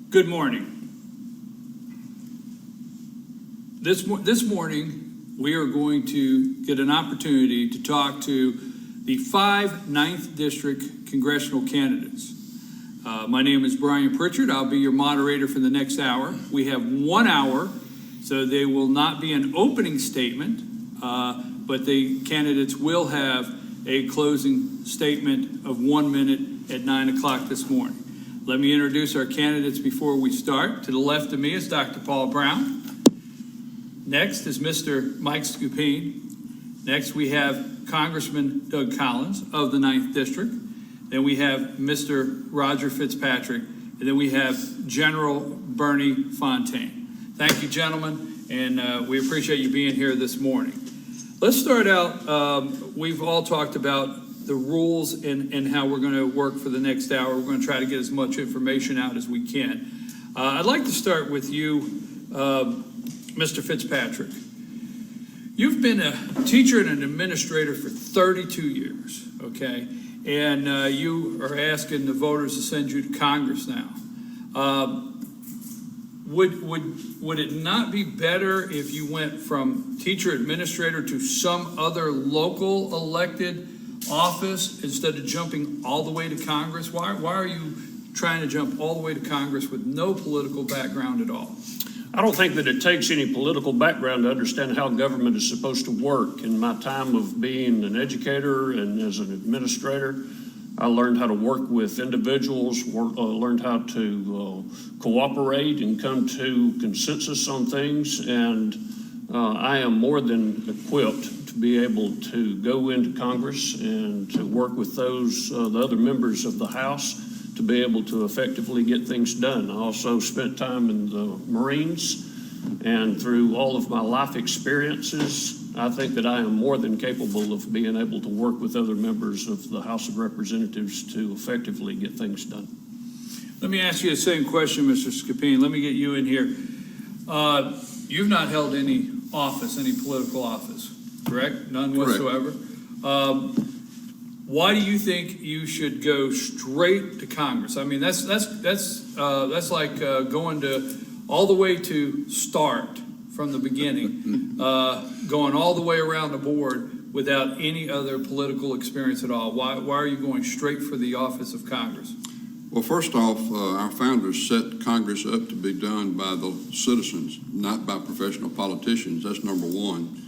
Good morning. This morning, we are going to get an opportunity to talk to the 5 9th District Congressional candidates. My name is Broun. I'll be your moderator for the next hour. We have 1 hour, so there will not be an opening statement, but the candidates will have a closing statement of 1 minute at 9 o'clock this morning. Let me introduce our candidates before we start. To the left of me is Dr. Paul Broun. Next is Mr. Mike Scupin. Next we have Congressman Doug Collins of the 9th District. Then we have Mr. Roger Fitzpatrick. And then we have General Bernie Fontaine. Thank you, gentlemen, and we appreciate you being here this morning. Let's start out, we've all talked about the rules and how we're going to work for the next hour. We're going to try to get as much information out as we can. I'd like to start with you, Mr. Fitzpatrick. You've been a teacher and an administrator for 32 years, okay? And you are asking the voters to send you to Congress now. Would it not be better if you went from teacher administrator to some other local elected office instead of jumping all the way to Congress? Why are you trying to jump all the way to Congress with no political background at all? I don't think that it takes any political background to understand how government is supposed to work. In my time of being an educator and as an administrator, I learned how to work with individuals, learned how to cooperate and come to consensus on things, and I am more than equipped to be able to go into Congress and to work with those, the other members of the House, to be able to effectively get things done. I also spent time in the Marines, and through all of my life experiences, I think that I am more than capable of being able to work with other members of the House of Representatives to effectively get things done. Let me ask you the same question, Mr. Scupin. Let me get you in here. You've not held any office, any political office, correct? None whatsoever. Correct. Why do you think you should go straight to Congress? I mean, that's like going to all the way to start from the beginning, going all the way around the board without any other political experience at all. Why are you going straight for the office of Congress? Well, first off, our founders set Congress up to be done by the citizens, not by professional politicians. That's number one.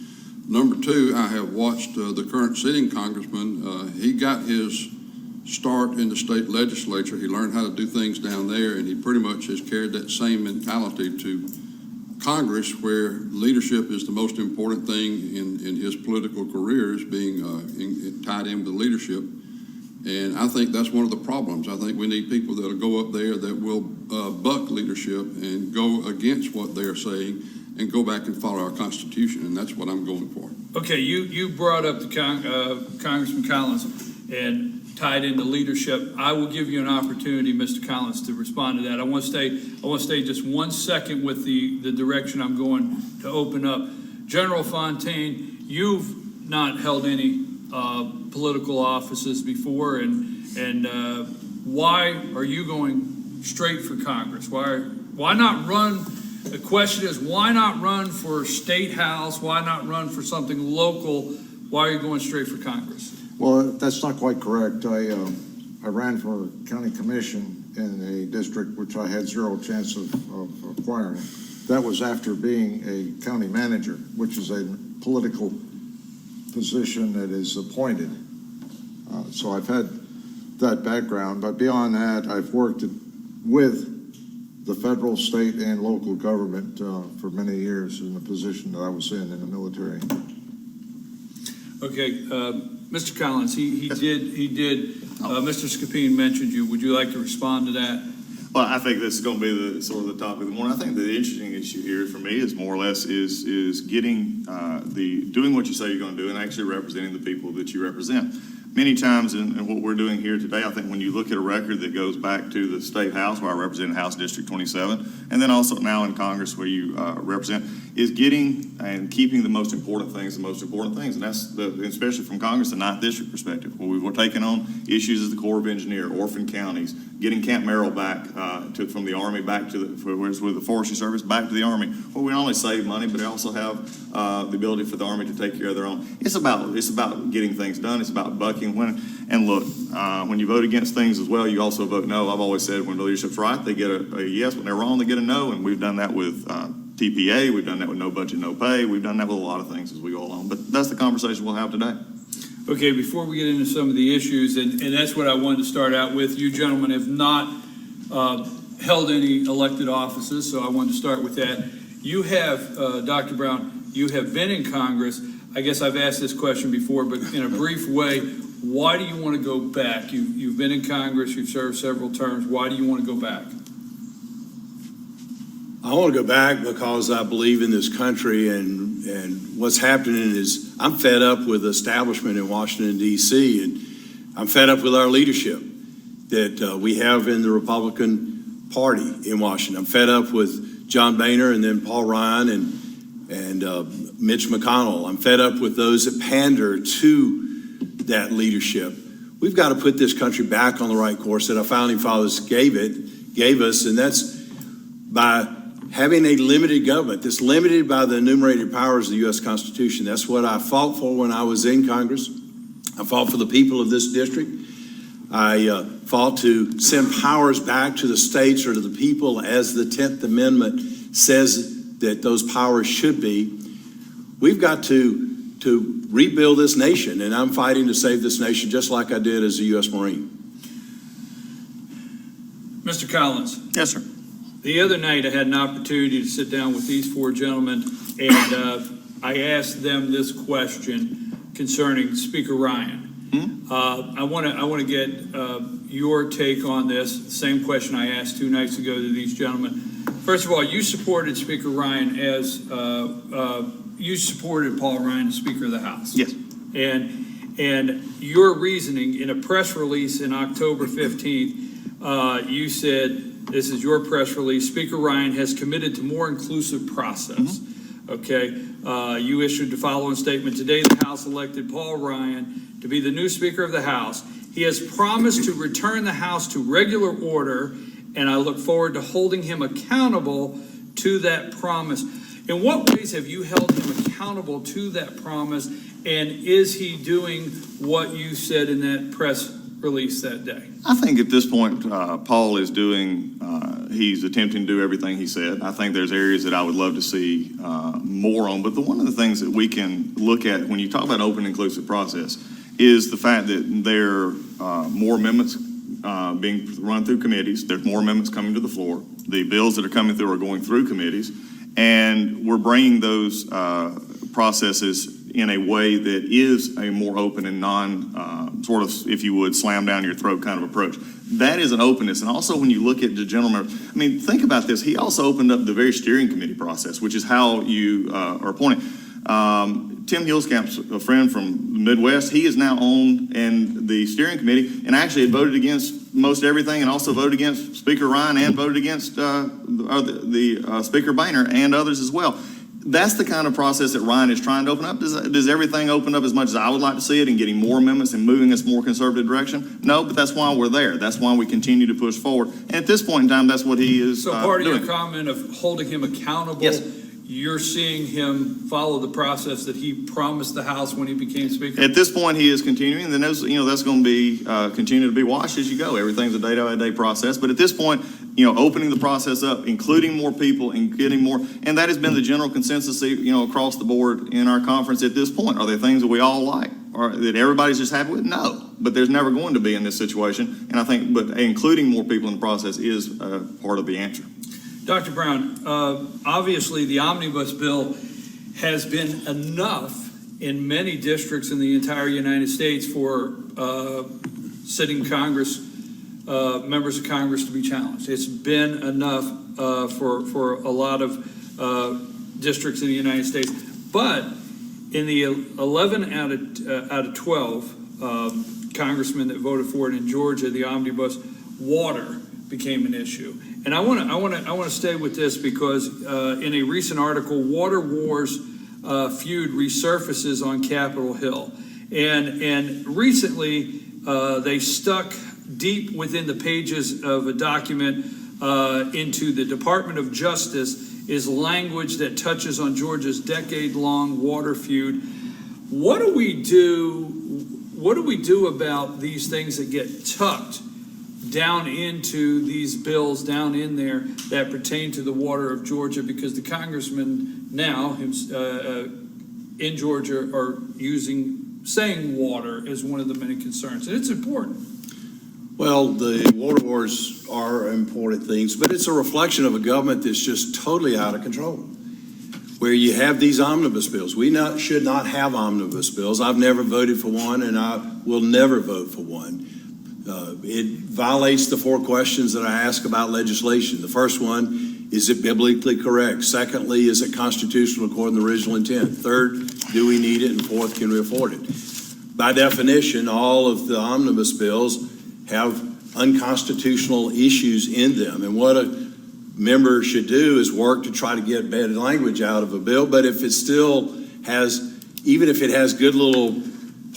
Number two, I have watched the current sitting congressman. He got his start in the state legislature. He learned how to do things down there, and he pretty much has carried that same mentality to Congress, where leadership is the most important thing in his political career, is being tied in with leadership. And I think that's one of the problems. I think we need people that will go up there that will buck leadership and go against what they're saying and go back and follow our Constitution, and that's what I'm going for. Okay, you brought up the Congressman Collins and tied into leadership. I will give you an opportunity, Mr. Collins, to respond to that. I want to stay just 1 second with the direction I'm going to open up. General Fontaine, you've not held any political offices before, and why are you going straight for Congress? Why not run? The question is, why not run for state house? Why not run for something local? Why are you going straight for Congress? Well, that's not quite correct. I ran for county commission in a district which I had zero chance of acquiring. That was after being a county manager, which is a political position that is appointed. So I've had that background, but beyond that, I've worked with the federal, state, and local government for many years in the position that I was in the military. Okay, Mr. Collins, he did. Mr. Scupin mentioned you. Would you like to respond to that? Well, I think this is going to be the sort of the topic of the morning. I think the interesting issue here for me is more or less is getting doing what you say you're going to do and actually representing the people that you represent. Many times in what we're doing here today, I think when you look at a record that goes back to the state house where I represent House District 27, and then also now in Congress where you represent, is getting and keeping the most important things, and that's especially from Congress, the 9th District perspective, where we were taking on issues as the Corps of Engineers, orphan counties, getting Camp Merrill back from the Army back to the Forestry Service back to the Army, where we not only save money, but also have the ability for the Army to take care of their own. It's about getting things done. It's about bucking when. And look, when you vote against things as well, you also vote no. I've always said when the leadership's right, they get a yes. When they're wrong, they get a no. And we've done that with TPA. We've done that with no budget, no pay. We've done that with a lot of things as we go along. But that's the conversation we'll have today. Okay, before we get into some of the issues, and that's what I wanted to start out with, you gentlemen have not held any elected offices, so I wanted to start with that. You have, Dr. Brown, you have been in Congress. I guess I've asked this question before, but in a brief way, why do you want to go back? You've been in Congress, you've served several terms. Why do you want to go back? I want to go back because I believe in this country, and what's happening is I'm fed up with the establishment in Washington, D.C., and I'm fed up with our leadership that we have in the Republican Party in Washington. I'm fed up with John Boehner and then Paul Ryan and Mitch McConnell. I'm fed up with those that pander to that leadership. We've got to put this country back on the right course that our founding fathers gave us, and that's by having a limited government that's limited by the enumerated powers of the U.S. Constitution. That's what I fought for when I was in Congress. I fought for the people of this district. I fought to send powers back to the states or to the people as the 10th Amendment says that those powers should be. We've got to rebuild this nation, and I'm fighting to save this nation just like I did as a U.S. Marine. Mr. Collins. Yes, sir. The other night, I had an opportunity to sit down with these four gentlemen, and I asked them this question concerning Speaker Ryan. I want to get your take on this. Same question I asked 2 nights ago to these gentlemen. First of all, you supported Speaker Ryan as you supported Paul Ryan as Speaker of the House. Yes. And your reasoning in a press release in October 15th, you said. This is your press release. Speaker Ryan has committed to more inclusive process. Okay. You issued the following statement. Today, the House elected Paul Ryan to be the new Speaker of the House. He has promised to return the House to regular order, and I look forward to holding him accountable to that promise. In what ways have you held him accountable to that promise, and is he doing what you said in that press release that day? I think at this point, Paul is he's attempting to do everything he said. I think there's areas that I would love to see more on. But one of the things that we can look at when you talk about open inclusive process is the fact that there are more amendments being run through committees. There's more amendments coming to the floor. The bills that are coming through are going through committees. And we're bringing those processes in a way that is a more open and sort of, if you would, slam down your throat kind of approach. That is an openness. And also when you look at the gentleman, I mean, think about this. He also opened up the very steering committee process, which is how you are appointed. Tim Hillscamp's a friend from the Midwest. He is now on in the steering committee and actually had voted against most everything and also voted against Speaker Ryan and voted against the Speaker Boehner and others as well. That's the kind of process that Ryan is trying to open up. Does everything open up as much as I would like to see it and getting more amendments and moving us more conservative direction? No, but that's why we're there. That's why we continue to push forward. And at this point in time, that's what he is So part of doing. your comment of holding him accountable, Yes. you're seeing him follow the process that he promised the House when he became Speaker? At this point, he is continuing, and then that's going to be continue to be watched as you go. Everything's a day-by-day process, but at this point, opening the process up, including more people and getting more, and that has been the general consensus, across the board in our conference at this point. Are there things that we all like or that everybody's just happy with? No, but there's never going to be in this situation, and I think, but including more people in the process is part of the answer. Dr. Brown, obviously the omnibus bill has been enough in many districts in the entire United States for sitting Congress, members of Congress to be challenged. It's been enough for a lot of districts in the United States. But in the 11 out of 12 congressmen that voted for it in Georgia, the omnibus, water became an issue. And I want to stay with this because in a recent article, Water Wars feud resurfaces on Capitol Hill. And recently, they stuck deep within the pages of a document into the Department of Justice is language that touches on Georgia's decade-long water feud. What do we do about these things that get tucked down into these bills down in there that pertain to the water of Georgia? Because the congressman now in Georgia are saying water as one of the many concerns, and it's important. Well, the water wars are important things, but it's a reflection of a government that's just totally out of control. Where you have these omnibus bills. We should not have omnibus bills. I've never voted for one, and I will never vote for one. It violates the 4 questions that I ask about legislation. The first one, is it biblically correct? Secondly, is it constitutional according to the original intent? Third, do we need it? And fourth, can we afford it? By definition, all of the omnibus bills have unconstitutional issues in them. And what a member should do is work to try to get bad language out of a bill. But if it still has, even if it has good little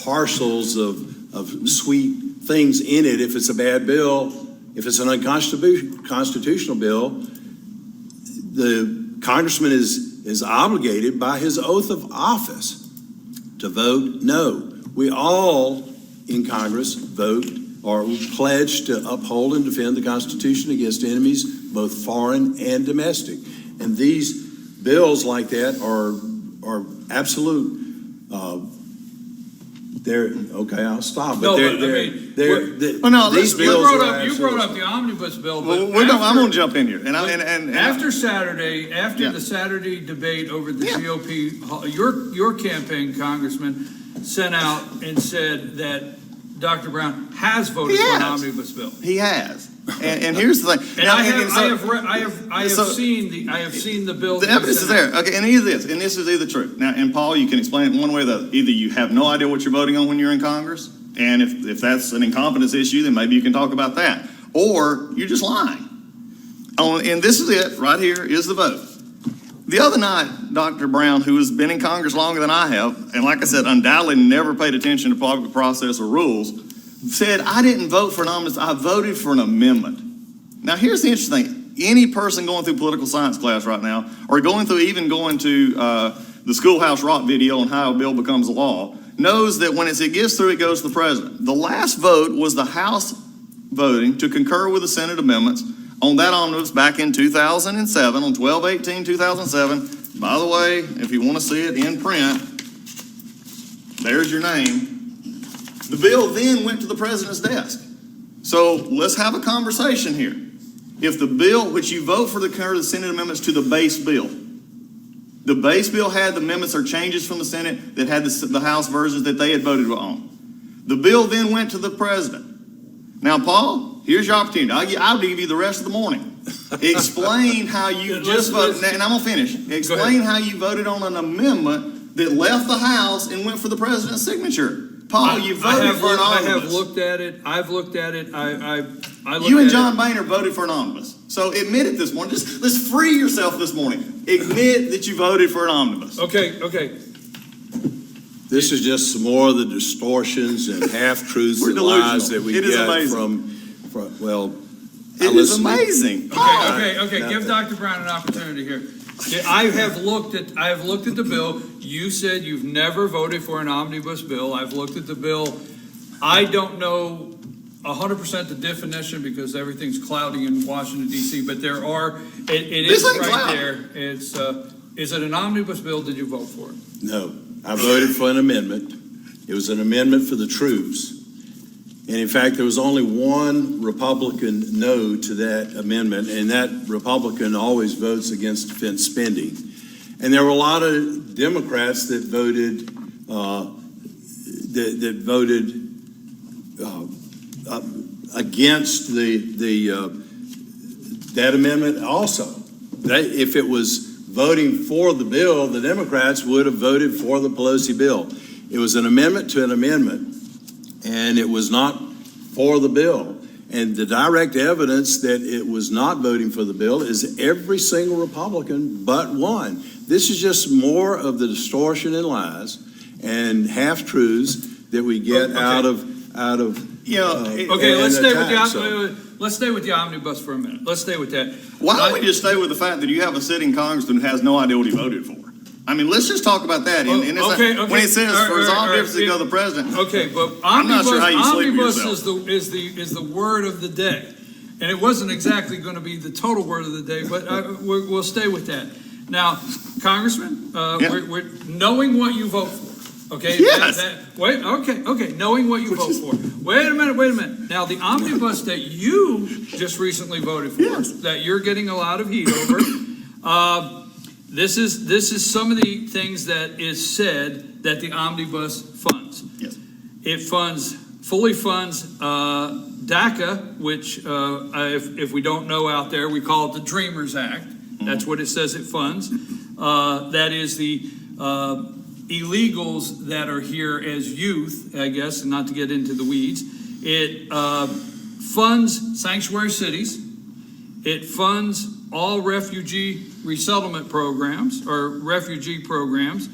parcels of sweet things in it, if it's a bad bill, if it's an unconstitutional bill, the congressman is obligated by his oath of office to vote no. We all in Congress vote or pledge to uphold and defend the Constitution against enemies, both foreign and domestic. And these bills like that are absolute. I'll stop. But these bills you brought up the omnibus bill. But I'm going to jump in here. And after the Saturday debate over the GOP, your campaign congressman sent out and said that Dr. Brown has voted for an omnibus bill. He has. And here's the thing. And I have seen the bill. The evidence is there. Okay, and this is either true. Now, and Paul, you can explain it one way or the other. Either you have no idea what you're voting on when you're in Congress, and if that's an incompetence issue, then maybe you can talk about that. Or you're just lying. And this is it, right here is the vote. The other night, Dr. Brown, who has been in Congress longer than I have, and like I said, undoubtedly never paid attention to public process or rules, said, I didn't vote for an omnibus, I voted for an amendment. Now, here's the interesting thing. Any person going through political science class right now, or going to the Schoolhouse Rock video on how a bill becomes a law, knows that when it gets through, it goes to the president. The last vote was the House voting to concur with the Senate amendments on that omnibus back in 2007, on 12/18/2007. By the way, if you want to see it in print, there's your name. The bill then went to the president's desk. So let's have a conversation here. If the bill, which you vote for the concur of the Senate amendments to the base bill, the base bill had the amendments or changes from the Senate that had the House versions that they had voted on. The bill then went to the president. Now, Paul, here's your opportunity. I'll give you the rest of the morning. Explain how you just voted, and I'm going to finish. Explain how you voted on an amendment that left the House and went for the president's signature. Paul, you voted for an omnibus. I have looked at it. I've looked at it. You and John Boehner voted for an omnibus. So admit it this morning. Just let's free yourself this morning. Admit that you voted for an omnibus. Okay. This is just some more of the distortions and half-truths and lies that we get from it is amazing. Okay. Give Dr. Brown an opportunity here. I have looked at the bill. You said you've never voted for an omnibus bill. I've looked at the bill. I don't know 100% the definition because everything's cloudy in Washington D.C. But there are. It is right cloudy. There. It's. Is it an omnibus bill? Did you vote for it? No, I voted for an amendment. It was an amendment for the troops. And in fact, there was only one Republican no to that amendment, and that Republican always votes against defense spending. And there were a lot of Democrats that voted against that amendment also. If it was voting for the bill, the Democrats would have voted for the Pelosi bill. It was an amendment to an amendment, and it was not for the bill. And the direct evidence that it was not voting for the bill is every single Republican but one. This is just more of the distortion and lies and half-truths that we get Okay. out of. Okay, let's and stay with attack, the, let's stay with the omnibus for a minute. Let's stay with that. Why don't we just stay with the fact that you have a sitting congressman who has no idea what he voted for? I mean, let's just talk about that. And it's Okay, like, when it says, all for as right, all all right, differences to go the president. Okay, but I'm not sure how you sleep with omnibus yourself. is the word of the day. And it wasn't exactly going to be the total word of the day, but we'll stay with that. Now, Congressman, we're knowing what you vote for, okay? Yes. Okay, knowing what you vote for. Wait a minute. Now, the omnibus that you just recently voted for, Yes. that you're getting a lot of heat over, this is some of the things that is said that the omnibus funds. Yes. It fully funds DACA, which if we don't know out there, we call it the Dreamers Act. That's what it says it funds. That is the illegals that are here as youth, I guess, and not to get into the weeds. It funds sanctuary cities. It funds all refugee resettlement programs or refugee programs,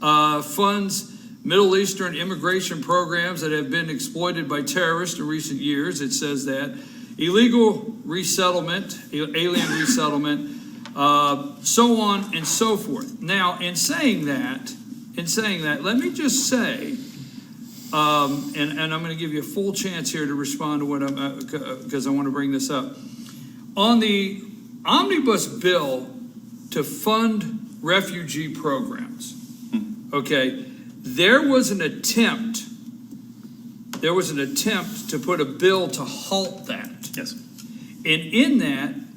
funds Middle Eastern immigration programs that have been exploited by terrorists in recent years. It says that illegal resettlement, alien resettlement, so on and so forth. Now, in saying that, let me just say, and I'm going to give you a full chance here to respond to what I'm, because I want to bring this up. On the omnibus bill to fund refugee programs, okay, there was an attempt to put a bill to halt that. Yes. And in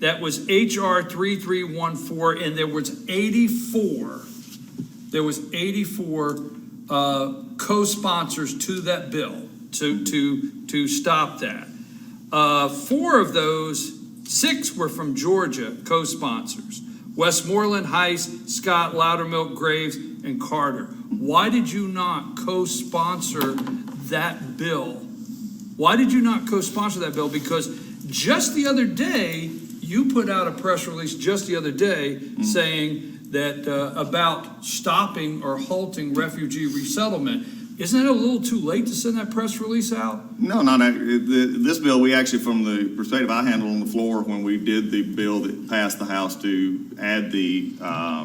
that was HR 3314, and there was 84 co-sponsors to that bill to stop that. 4 of those, 6 were from Georgia co-sponsors: Westmoreland, Heiss, Scott, Loudermilk, Graves, and Carter. Why did you not co-sponsor that bill? Why did you not co-sponsor that bill? Because just the other day, you put out a press release just the other day saying that about stopping or halting refugee resettlement. Isn't it a little too late to send that press release out? No, not this bill. We actually, from the perspective I handled on the floor when we did the bill that passed the House to add the,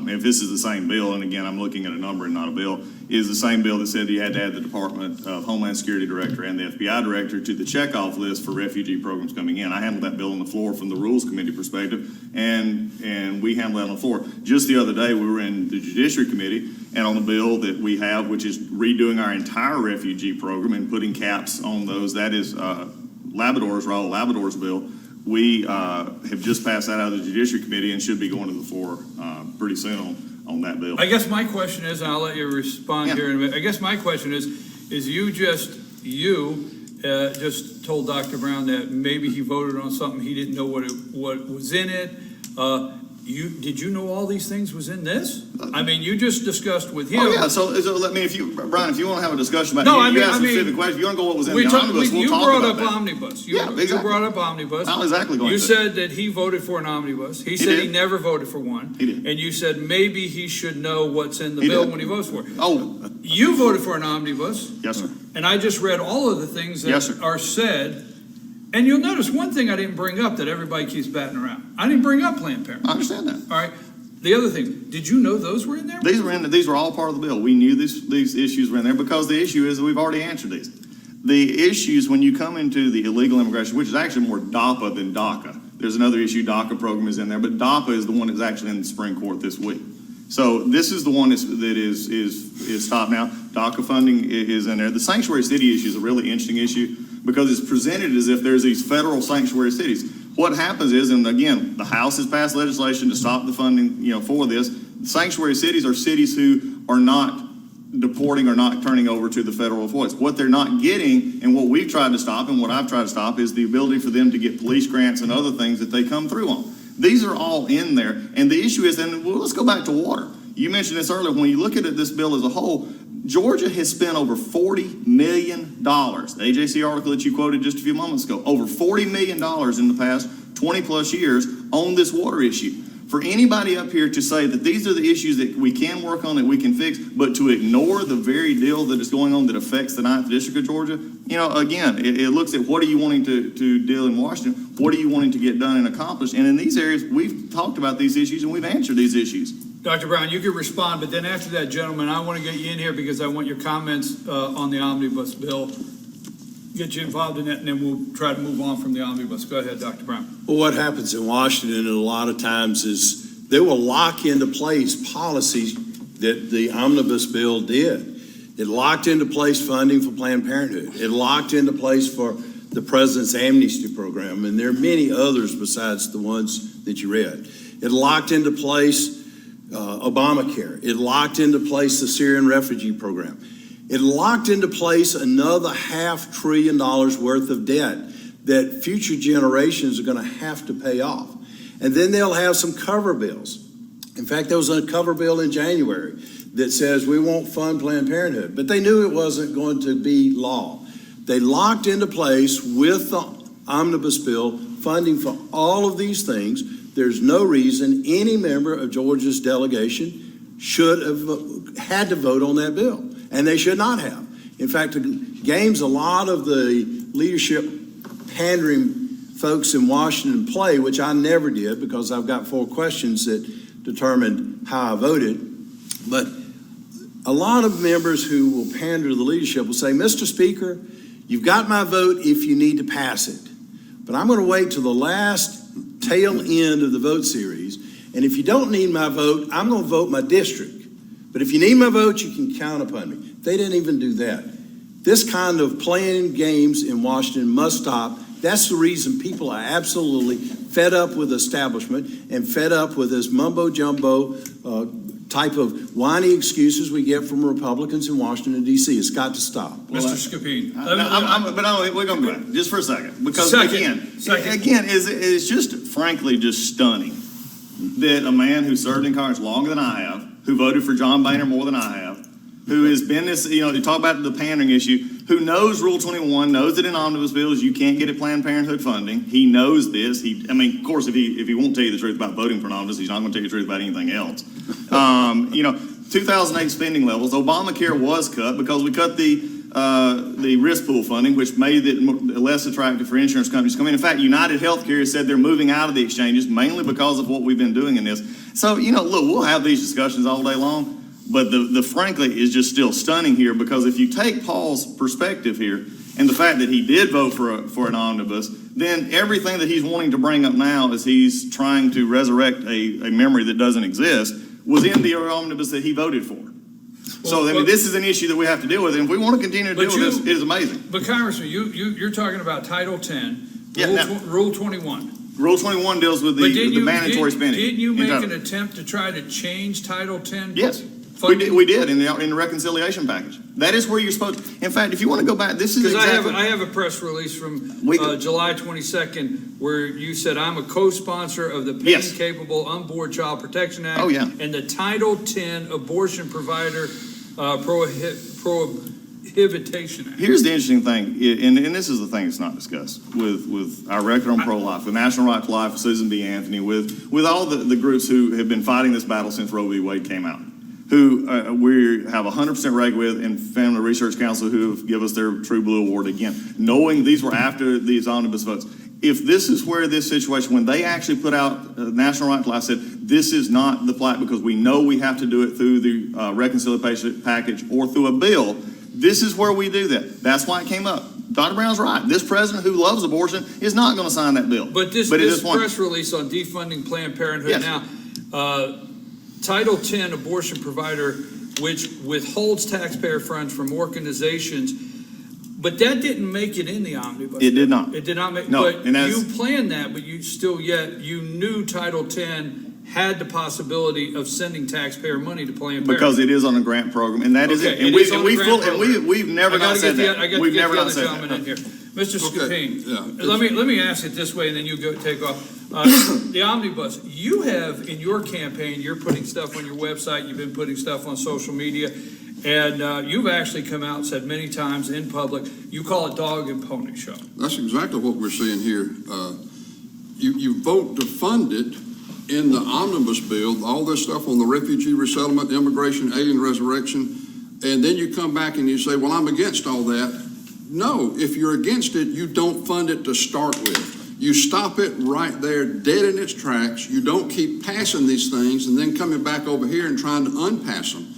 if this is the same bill, and again, I'm looking at a number and not a bill, is the same bill that said you had to add the Department of Homeland Security Director and the FBI Director to the checkoff list for refugee programs coming in. I handled that bill on the floor from the Rules Committee perspective, and we handled that on the floor. Just the other day, we were in the Judiciary Committee, and on the bill that we have, which is redoing our entire refugee program and putting caps on those, that is Raul Labrador's bill. We have just passed that out of the Judiciary Committee and should be going to the floor pretty soon on that bill. I guess my question is, and I'll let you respond here in a minute. I guess my question is you just told Dr. Brown that maybe he voted on something he didn't know what was in it. Did you know all these things was in this? I mean, you just discussed with him. Oh, yeah, so let me, Brian, if you want to have a discussion about No, you I asked mean, specific questions, if you want to go what was in the omnibus, we'll you talk brought about up that. omnibus. Yeah, exactly. You brought up omnibus. I'm exactly going You to. said that he voted for an omnibus. He said he did. never voted for one. He did. And you said maybe he should know what's in the He bill did. when he votes for it. Oh, You voted for an omnibus, yes, sir. and I just read all of the things that Yes, sir. are said. And you'll notice one thing I didn't bring up that everybody keeps batting around. I didn't bring up Planned Parenthood. I understand that. All right. The other thing, did you know those were in there? These were all part of the bill. We knew these issues were in there because the issue is that we've already answered these. The issues when you come into the illegal immigration, which is actually more DAPA than DACA. There's another issue, DACA program is in there, but DAPA is the one that's actually in the Supreme Court this week. So this is the one that is stopped now. DACA funding is in there. The sanctuary city issue is a really interesting issue because it's presented as if there's these federal sanctuary cities. What happens is, and again, the House has passed legislation to stop the funding, for this. Sanctuary cities are cities who are not deporting or not turning over to the federal authorities. What they're not getting, and what we've tried to stop, and what I've tried to stop, is the ability for them to get police grants and other things that they come through on. These are all in there, and the issue is, let's go back to water. You mentioned this earlier. When you look at this bill as a whole, Georgia has spent over $40 million. The AJC article that you quoted just a few moments ago, over $40 million in the past 20 plus years on this water issue. For anybody up here to say that these are the issues that we can work on, that we can fix, but to ignore the very deal that is going on that affects the 9th District of Georgia, again, it looks at what are you wanting to deal in Washington, what are you wanting to get done and accomplished, and in these areas, we've talked about these issues and we've answered these issues. Dr. Brown, you can respond, but then after that, gentlemen, I want to get you in here because I want your comments on the omnibus bill. Get you involved in it, and then we'll try to move on from the omnibus. Go ahead, Dr. Brown. Well, what happens in Washington a lot of times is they will lock into place policies that the omnibus bill did. It locked into place funding for Planned Parenthood. It locked into place for the President's Amnesty Program, and there are many others besides the ones that you read. It locked into place Obamacare. It locked into place the Syrian refugee program. It locked into place another $500 billion worth of debt that future generations are going to have to pay off. And then they'll have some cover bills. In fact, there was a cover bill in January that says we won't fund Planned Parenthood, but they knew it wasn't going to be law. They locked into place with the omnibus bill funding for all of these things. There's no reason any member of Georgia's delegation should have had to vote on that bill. And they should not have. In fact, it games a lot of the leadership pandering folks in Washington play, which I never did because I've got 4 questions that determined how I voted. But a lot of members who will pander to the leadership will say, Mr. Speaker, you've got my vote if you need to pass it. But I'm going to wait till the last tail end of the vote series. And if you don't need my vote, I'm going to vote my district. But if you need my vote, you can count upon me. They didn't even do that. This kind of playing games in Washington must stop. That's the reason people are absolutely fed up with establishment and fed up with this mumbo-jumbo type of whiny excuses we get from Republicans in Washington, D.C. It's got to stop. Mr. Scupin. We're going to go back just for a second. Because again, it's just frankly just stunning that a man who served in Congress longer than I have, who voted for John Boehner more than I have, who has been this, you talk about the pandering issue, who knows Rule 21, knows that in omnibus bills you can't get at Planned Parenthood funding. He knows this. Of course, if he won't tell you the truth about voting for an omnibus, he's not going to tell you the truth about anything else. 2008 spending levels, Obamacare was cut because we cut the risk pool funding, which made it less attractive for insurance companies to come in. In fact, United Healthcare has said they're moving out of the exchanges mainly because of what we've been doing in this. So, look, we'll have these discussions all day long, but the frankly is just still stunning here because if you take Paul's perspective here and the fact that he did vote for an omnibus, then everything that he's wanting to bring up now as he's trying to resurrect a memory that doesn't exist was in the omnibus that he voted for. So, this is an issue that we have to deal with, and if we want to continue to deal with this, it is amazing. But Congressman, you're talking about Title 10, Rule 21. Rule 21 deals with the mandatory spending. Didn't you make an attempt to try to change Title 10? Yes, we did in the reconciliation package. That is where you're supposed to. In fact, if you want to go back, this is exactly. I have a press release from July 22nd where you said I'm a co-sponsor of the Pain-Capable Unborn Child Protection Act. Oh, yeah. And the Title 10 Abortion Provider Prohibition Act. Here's the interesting thing, and this is the thing that's not discussed with our record on pro-life, with National Right to Life, with Susan B. Anthony, with all the groups who have been fighting this battle since Roe v. Wade came out, who we have 100% reg with, and Family Research Council who have given us their True Blue Award again, knowing these were after these omnibus votes. If this is where this situation, when they actually put out National Right to Life, said this is not the plight because we know we have to do it through the reconciliation package or through a bill, this is where we do that. That's why it came up. Dr. Brown's right. This president who loves abortion is not going to sign that bill. But this press release on defunding Planned Parenthood now, Title 10 abortion provider, which withholds taxpayer funds from organizations, but that didn't make it in the omnibus. It did not. It did not make. No, but you planned that, but you knew Title 10 had the possibility of sending taxpayer money to Planned Parenthood because it is on a grant program, and that is it. And we've never not said that. We've never not said that. In here. Mr. Scupin, Yeah, let me ask it this way, and then you go take off. The omnibus, you have in your campaign, you're putting stuff on your website, you've been putting stuff on social media, And you've actually come out and said many times in public, you call it dog and pony show. That's exactly what we're seeing here. You vote to fund it in the omnibus bill, all this stuff on the refugee resettlement, immigration, alien resurrection, and then you come back and you say, well, I'm against all that. No, if you're against it, you don't fund it to start with. You stop it right there, dead in its tracks. You don't keep passing these things and then coming back over here and trying to unpass them.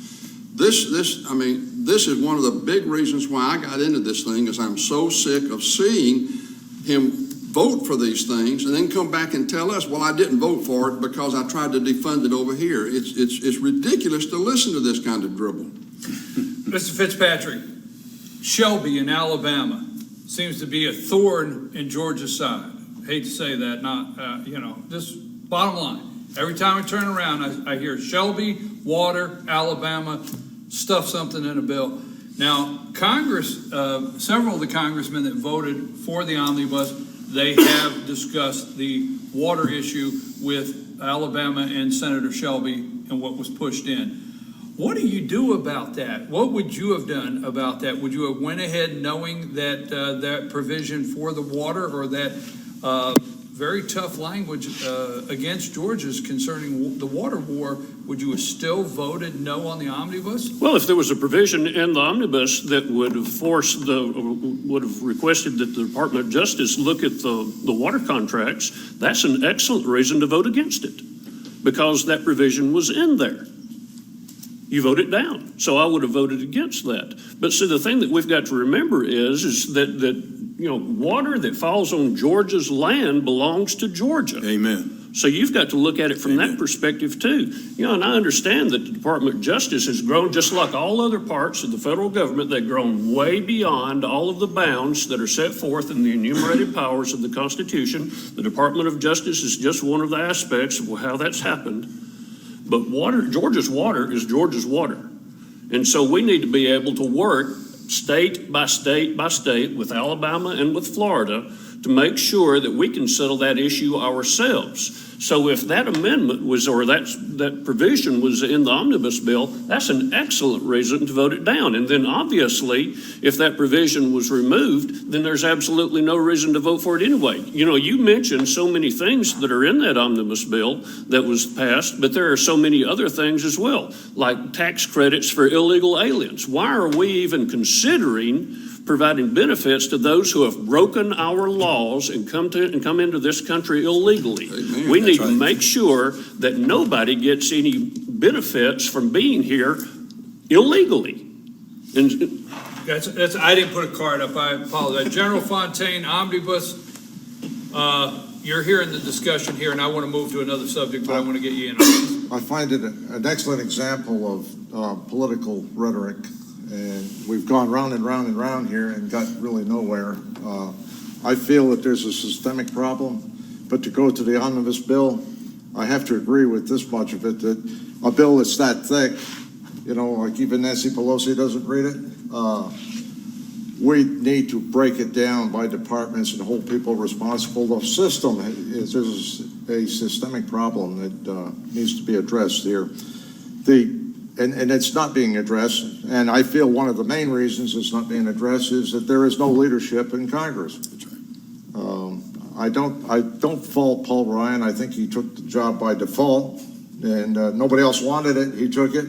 This is one of the big reasons why I got into this thing, is I'm so sick of seeing him vote for these things and then come back and tell us, well, I didn't vote for it because I tried to defund it over here. It's ridiculous to listen to this kind of dribble. Mr. Fitzpatrick, Shelby in Alabama seems to be a thorn in Georgia's side. Hate to say that, just bottom line. Every time I turn around, I hear Shelby, water, Alabama, stuff something in a bill. Now, Congress, several of the congressmen that voted for the omnibus, they have discussed the water issue with Alabama and Senator Shelby and what was pushed in. What do you do about that? What would you have done about that? Would you have went ahead knowing that that provision for the water, or that very tough language against Georgia's concerning the water war, would you have still voted no on the omnibus? Well, if there was a provision in the omnibus that would have requested that the Department of Justice look at the water contracts, that's an excellent reason to vote against it, because that provision was in there. You vote it down. So I would have voted against that. But see, the thing that we've got to remember is that water that falls on Georgia's land belongs to Georgia. Amen. So you've got to look at it from that perspective too. And I understand that the Department of Justice has grown, just like all other parts of the federal government. They've grown way beyond all of the bounds that are set forth in the enumerated powers of the Constitution. The Department of Justice is just one of the aspects of how that's happened. But Georgia's water is Georgia's water. And so we need to be able to work state by state by state with Alabama and with Florida to make sure that we can settle that issue ourselves. So if that amendment was, or that provision was in the omnibus bill, that's an excellent reason to vote it down. And then obviously, if that provision was removed, then there's absolutely no reason to vote for it anyway. You mentioned so many things that are in that omnibus bill that was passed, but there are so many other things as well, like tax credits for illegal aliens. Why are we even considering providing benefits to those who have broken our laws and come into this country illegally? Amen. We need to make sure that nobody gets any benefits from being here illegally. And That's I didn't put a card up. I apologize. General Fontaine, omnibus. You're hearing the discussion here, and I want to move to another subject, but I want to get you in on this. I find it an excellent example of political rhetoric, and we've gone round and round and round here and got really nowhere. I feel that there's a systemic problem, but to go to the omnibus bill, I have to agree with this much of it, that a bill that's that thick, like even Nancy Pelosi doesn't read it. We need to break it down by departments and hold people responsible. The system is a systemic problem that needs to be addressed here. And it's not being addressed. And I feel one of the main reasons it's not being addressed is that there is no leadership in Congress. I don't fault Paul Ryan. I think he took the job by default, and nobody else wanted it. He took it,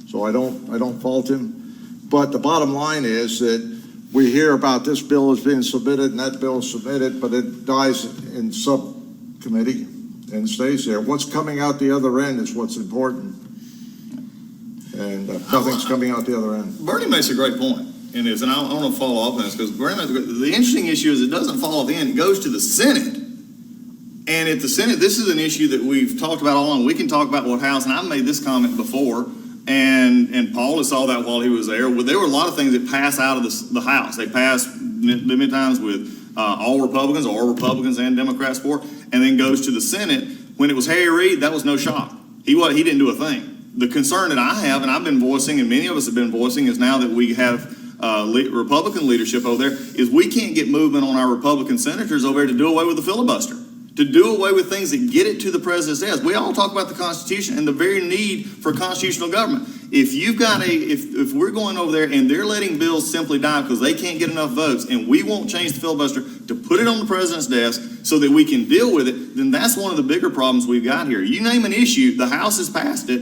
so I don't fault him. But the bottom line is that we hear about this bill is being submitted and that bill is submitted, but it dies in subcommittee and stays there. What's coming out the other end is what's important, and nothing's coming out the other end. Bernie makes a great point in this, and I want to follow up on this, because the interesting issue is it doesn't fall at the end. It goes to the Senate. And at the Senate, this is an issue that we've talked about all along. We can talk about what House, and I've made this comment before, and Paul saw that while he was there. Well, there were a lot of things that pass out of the House. They pass many times with all Republicans or Republicans and Democrats for it, and then goes to the Senate. When it was Harry Reid, that was no shock. He didn't do a thing. The concern that I have, and I've been voicing, and many of us have been voicing, is now that we have Republican leadership over there, is we can't get movement on our Republican senators over there to do away with the filibuster, to do away with things that get it to the president's desk. We all talk about the Constitution and the very need for constitutional government. If you've got if we're going over there and they're letting bills simply die because they can't get enough votes, and we won't change the filibuster to put it on the president's desk so that we can deal with it, then that's one of the bigger problems we've got here. You name an issue, the House has passed it.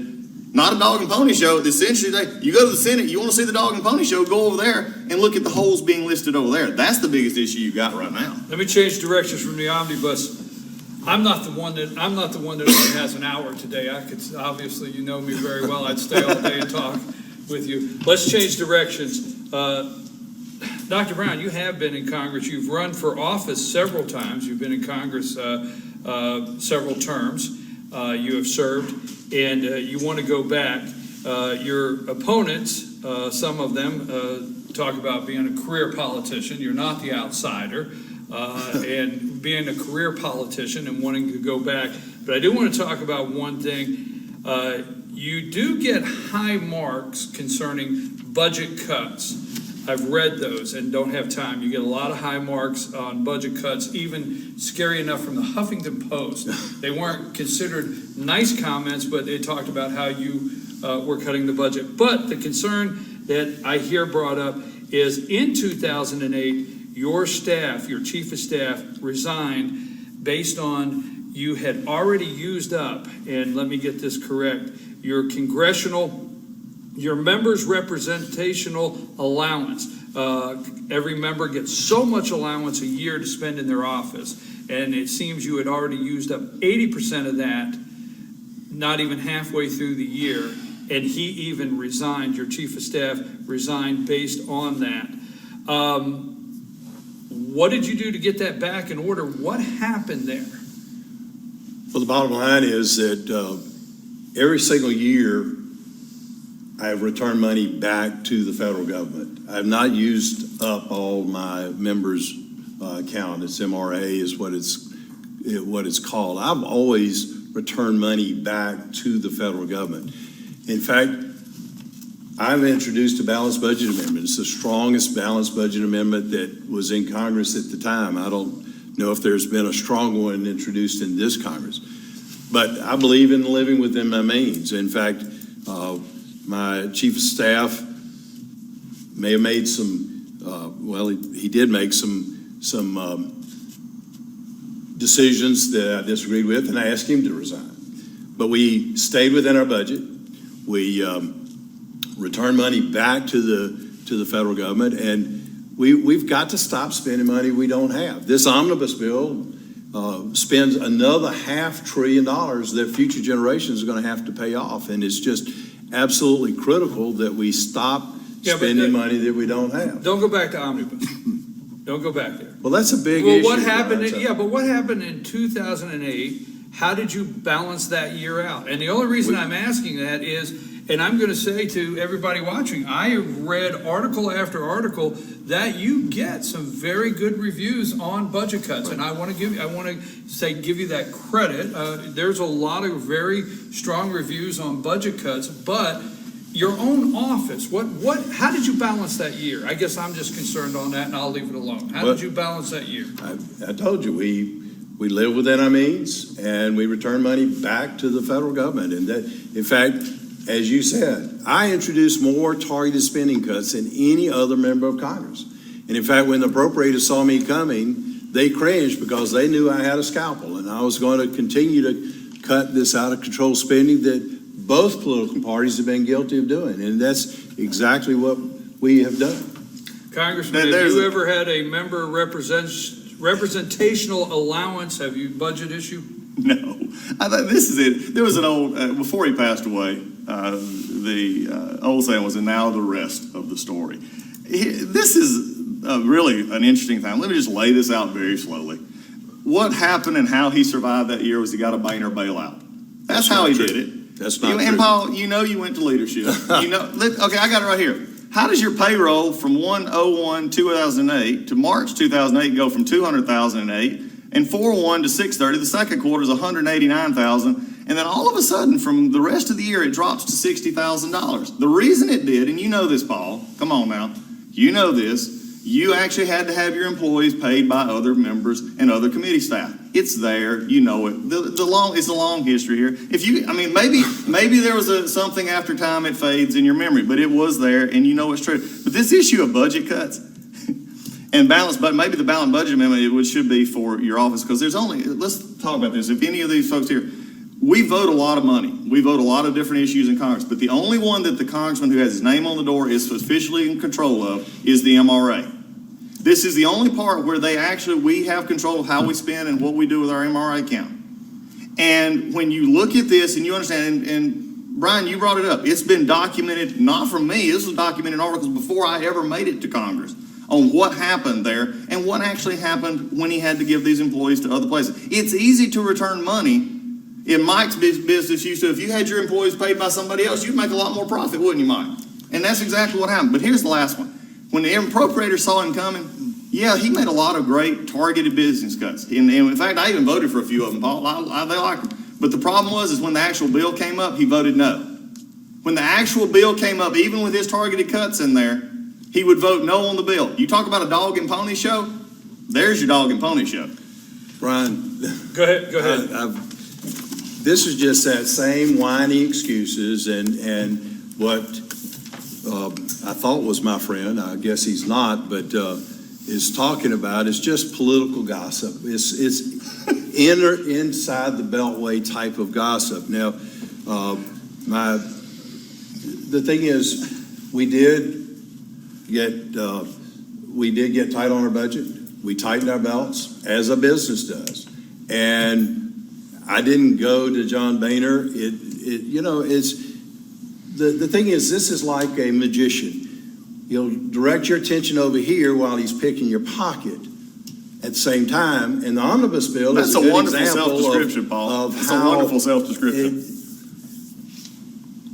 Not a dog and pony show. Essentially, you go to the Senate, you want to see the dog and pony show, go over there and look at the holes being listed over there. That's the biggest issue you've got right now. Let me change directions from the omnibus. I'm not the one that only has an hour today. I could, obviously, you know me very well. I'd stay all day and talk with you. Let's change directions. Dr. Brown, you have been in Congress. You've run for office several times. You've been in Congress several terms. You have served, and you want to go back. Your opponents, some of them, talk about being a career politician. You're not the outsider, and being a career politician and wanting to go back. But I do want to talk about one thing. You do get high marks concerning budget cuts. I've read those and don't have time. You get a lot of high marks on budget cuts, even scary enough from the Huffington Post. They weren't considered nice comments, but they talked about how you were cutting the budget. But the concern that I hear brought up is in 2008, your staff, your chief of staff, resigned based on you had already used up, and let me get this correct, your members' representational allowance. Every member gets so much allowance a year to spend in their office, and it seems you had already used up 80% of that, not even halfway through the year, and he even resigned, your chief of staff resigned based on that. What did you do to get that back in order? What happened there? Well, the bottom line is that every single year I have returned money back to the federal government. I have not used up all my members' account. It's MRA is what it's called. I've always returned money back to the federal government. In fact, I've introduced a balanced budget amendment. It's the strongest balanced budget amendment that was in Congress at the time. I don't know if there's been a strong one introduced in this Congress. But I believe in living within my means. In fact, my chief of staff may have made some, he did make some decisions that I disagreed with, and I asked him to resign. But we stayed within our budget. We returned money back to the federal government, and we've got to stop spending money we don't have. This omnibus bill spends another $500 billion that future generations are going to have to pay off, and it's just absolutely critical that we stop spending money that we don't have. Don't go back to omnibus. Don't go back there. Well, that's a big issue. What happened? But what happened in 2008? How did you balance that year out? And the only reason I'm asking that is, and I'm going to say to everybody watching, I have read article after article that you get some very good reviews on budget cuts, and I want to give you that credit. There's a lot of very strong reviews on budget cuts, but your own office, how did you balance that year? I guess I'm just concerned on that, and I'll leave it alone. How did you balance that year? I told you we live within our means, and we return money back to the federal government, and that, in fact, as you said, I introduced more targeted spending cuts than any other member of Congress. And in fact, when the appropriators saw me coming, they cringed because they knew I had a scalpel, and I was going to continue to cut this out of control spending that both political parties have been guilty of doing. And that's exactly what we have done. Congressman, have you ever had a member representational allowance? Have you budget issue? No, I thought this is it. There was an old, before he passed away, the old saying was, and now the rest of the story. This is really an interesting time. Let me just lay this out very slowly. What happened and how he survived that year was he got a Boehner bailout. That's how he did it. That's not true. And Paul, you went to leadership. Okay, I got it right here. How does your payroll from 1/01/2008 to March 2008 go from 200,008 and 4/1 to 6/30? The second quarter is 189,000, and then all of a sudden, from the rest of the year, it drops to $60,000. The reason it did, and you know this, Paul. Come on now, you know this. You actually had to have your employees paid by other members and other committee staff. It's there, you know it. It's a long history here. Maybe there was something after time it fades in your memory, but it was there, and you know it's true. But this issue of budget cuts and but maybe the balanced budget amendment should be for your office, because let's talk about this. If any of these folks here, we vote a lot of money. We vote a lot of different issues in Congress, but the only one that the congressman who has his name on the door is officially in control of is the MRA. This is the only part where we have control of how we spend and what we do with our MRA account. And when you look at this and you understand, and Brian, you brought it up, it's been documented, not from me, this was documented in articles before I ever made it to Congress, on what happened there and what actually happened when he had to give these employees to other places. It's easy to return money. In Mike's business, if you had your employees paid by somebody else, you'd make a lot more profit, wouldn't you, Mike? And that's exactly what happened. But here's the last one. When the appropriator saw him coming, yeah, he made a lot of great targeted business cuts. And in fact, I even voted for a few of them, Paul. They liked them. But the problem was when the actual bill came up, he voted no. When the actual bill came up, even with his targeted cuts in there, he would vote no on the bill. You talk about a dog and pony show? There's your dog and pony show. Brian. Go ahead. This is just that same whiny excuses and what I thought was my friend, I guess he's not, but is talking about is just political gossip. It's inside the Beltway type of gossip. Now, the thing is, we did get tight on our budget. We tightened our belts, as a business does. And I didn't go to John Boehner. The thing is, this is like a magician. He'll direct your attention over here while he's picking your pocket at the same time. And the omnibus bill is a good example of It's how a wonderful self-description.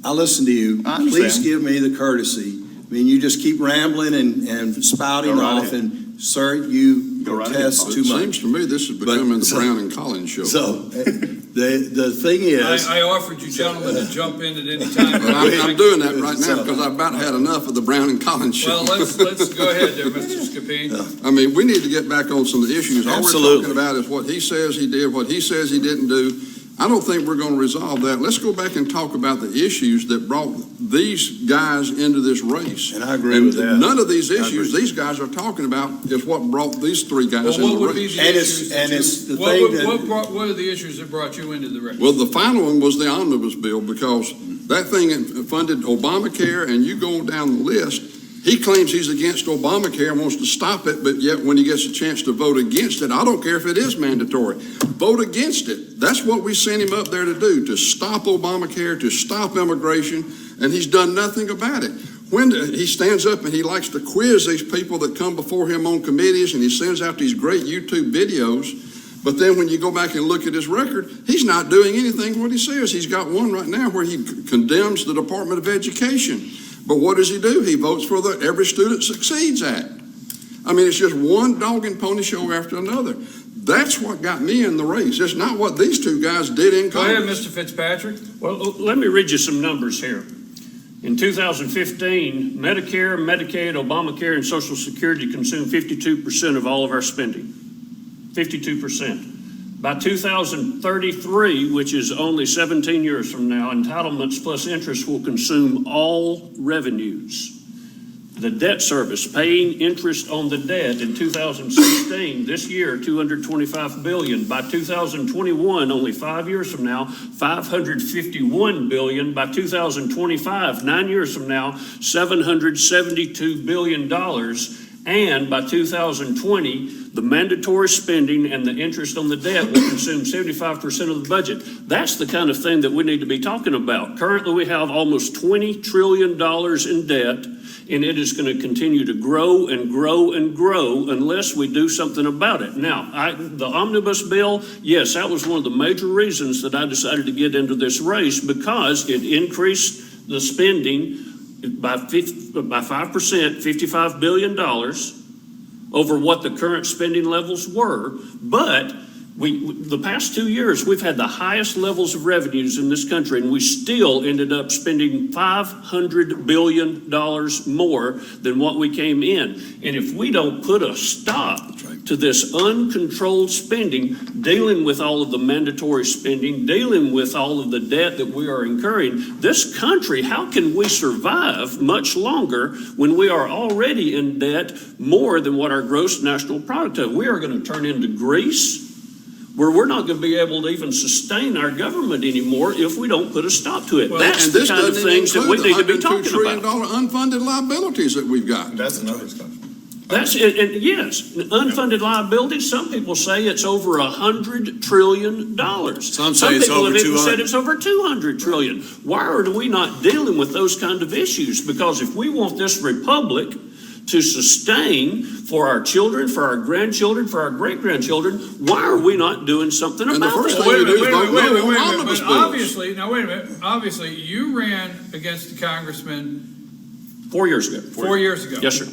I listen to you. I understand. Please give me the courtesy. I mean, you just keep rambling and spouting Go right off, ahead. and sir, you Go right protest ahead. too It much. seems to me this is becoming the Brown and Collins show. So the thing is, I offered you gentlemen to jump in at any time. But I'm doing that right now because I've about had enough of the Brown and Collins show. Well, let's go ahead there, Mr. Scupin. I mean, we need to get back on some of the issues. All Absolutely. we're talking about is what he says he did, what he says he didn't do. I don't think we're going to resolve that. Let's go back and talk about the issues that brought these guys into this race. and I agree with that. None of these issues these guys are talking about is what brought these three guys Well, into what the would be race. the And issues? it's the thing that- What are the issues that brought you into the race? Well, the final one was the omnibus bill, because that thing funded Obamacare, and you go down the list, he claims he's against Obamacare and wants to stop it, but yet when he gets a chance to vote against it, I don't care if it is mandatory, vote against it. That's what we sent him up there to do, to stop Obamacare, to stop immigration, and he's done nothing about it. When he stands up and he likes to quiz these people that come before him on committees, and he sends out these great YouTube videos, but then when you go back and look at his record, he's not doing anything what he says. He's got one right now where he condemns the Department of Education. But what does he do? He votes for the Every Student Succeeds Act. I mean, it's just one dog and pony show after another. That's what got me in the race. It's not what these two guys did in Go ahead, Congress. Mr. Fitzpatrick. Well, let me read you some numbers here. In 2015, Medicare, Medicaid, Obamacare, and Social Security consumed 52% of all of our spending. 52%. By 2033, which is only 17 years from now, entitlements plus interest will consume all revenues. The debt service, paying interest on the debt in 2016, this year, $225 billion. By 2021, only 5 years from now, $551 billion. By 2025, 9 years from now, $772 billion. And by 2020, the mandatory spending and the interest on the debt will consume 75% of the budget. That's the kind of thing that we need to be talking about. Currently, we have almost $20 trillion in debt, and it is going to continue to grow and grow and grow unless we do something about it. Now, the omnibus bill, yes, that was one of the major reasons that I decided to get into this race, because it increased the spending by 5%, $55 billion over what the current spending levels were. But The past 2 years, we've had the highest levels of revenues in this country, and we still ended up spending $500 billion more than what we came in. And if we don't put a stop to this uncontrolled spending, dealing with all of the mandatory spending, dealing with all of the debt that we are incurring, this country, how can we survive much longer when we are already in debt more than what our gross national product is? We are going to turn into Greece, where we're not going to be able to even sustain our government anymore if we don't put a stop to it. Well, that's the kind of things that we need to be talking $102 trillion about. unfunded liabilities that we've got. That's another discussion. That's it, and yes, unfunded liabilities. Some people say it's over $100 trillion. Some say it's people over have even 200. said it's over 200 trillion. Why are we not dealing with those kind of issues? Because if we want this republic to sustain for our children, for our grandchildren, for our great-grandchildren, why are we not doing something And the about first that? thing Wait a you do minute, is vote wait a minute, no wait a on minute, omnibus but bills. obviously, now wait a minute, obviously, you ran against the congressman 4 years ago. 4 years ago. Yes, sir.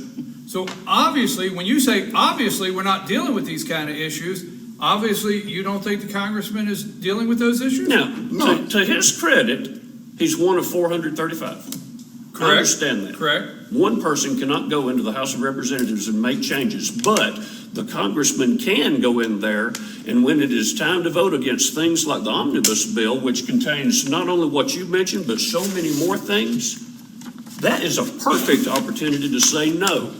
So obviously, when you say, obviously, we're not dealing with these kind of issues, obviously, you don't think the congressman is dealing with those issues? Now, No. to his credit, he's one of 435. I understand that. Correct. One person cannot go into the House of Representatives and make changes, but the congressman can go in there, and when it is time to vote against things like the omnibus bill, which contains not only what you mentioned, but so many more things, that is a perfect opportunity to say no.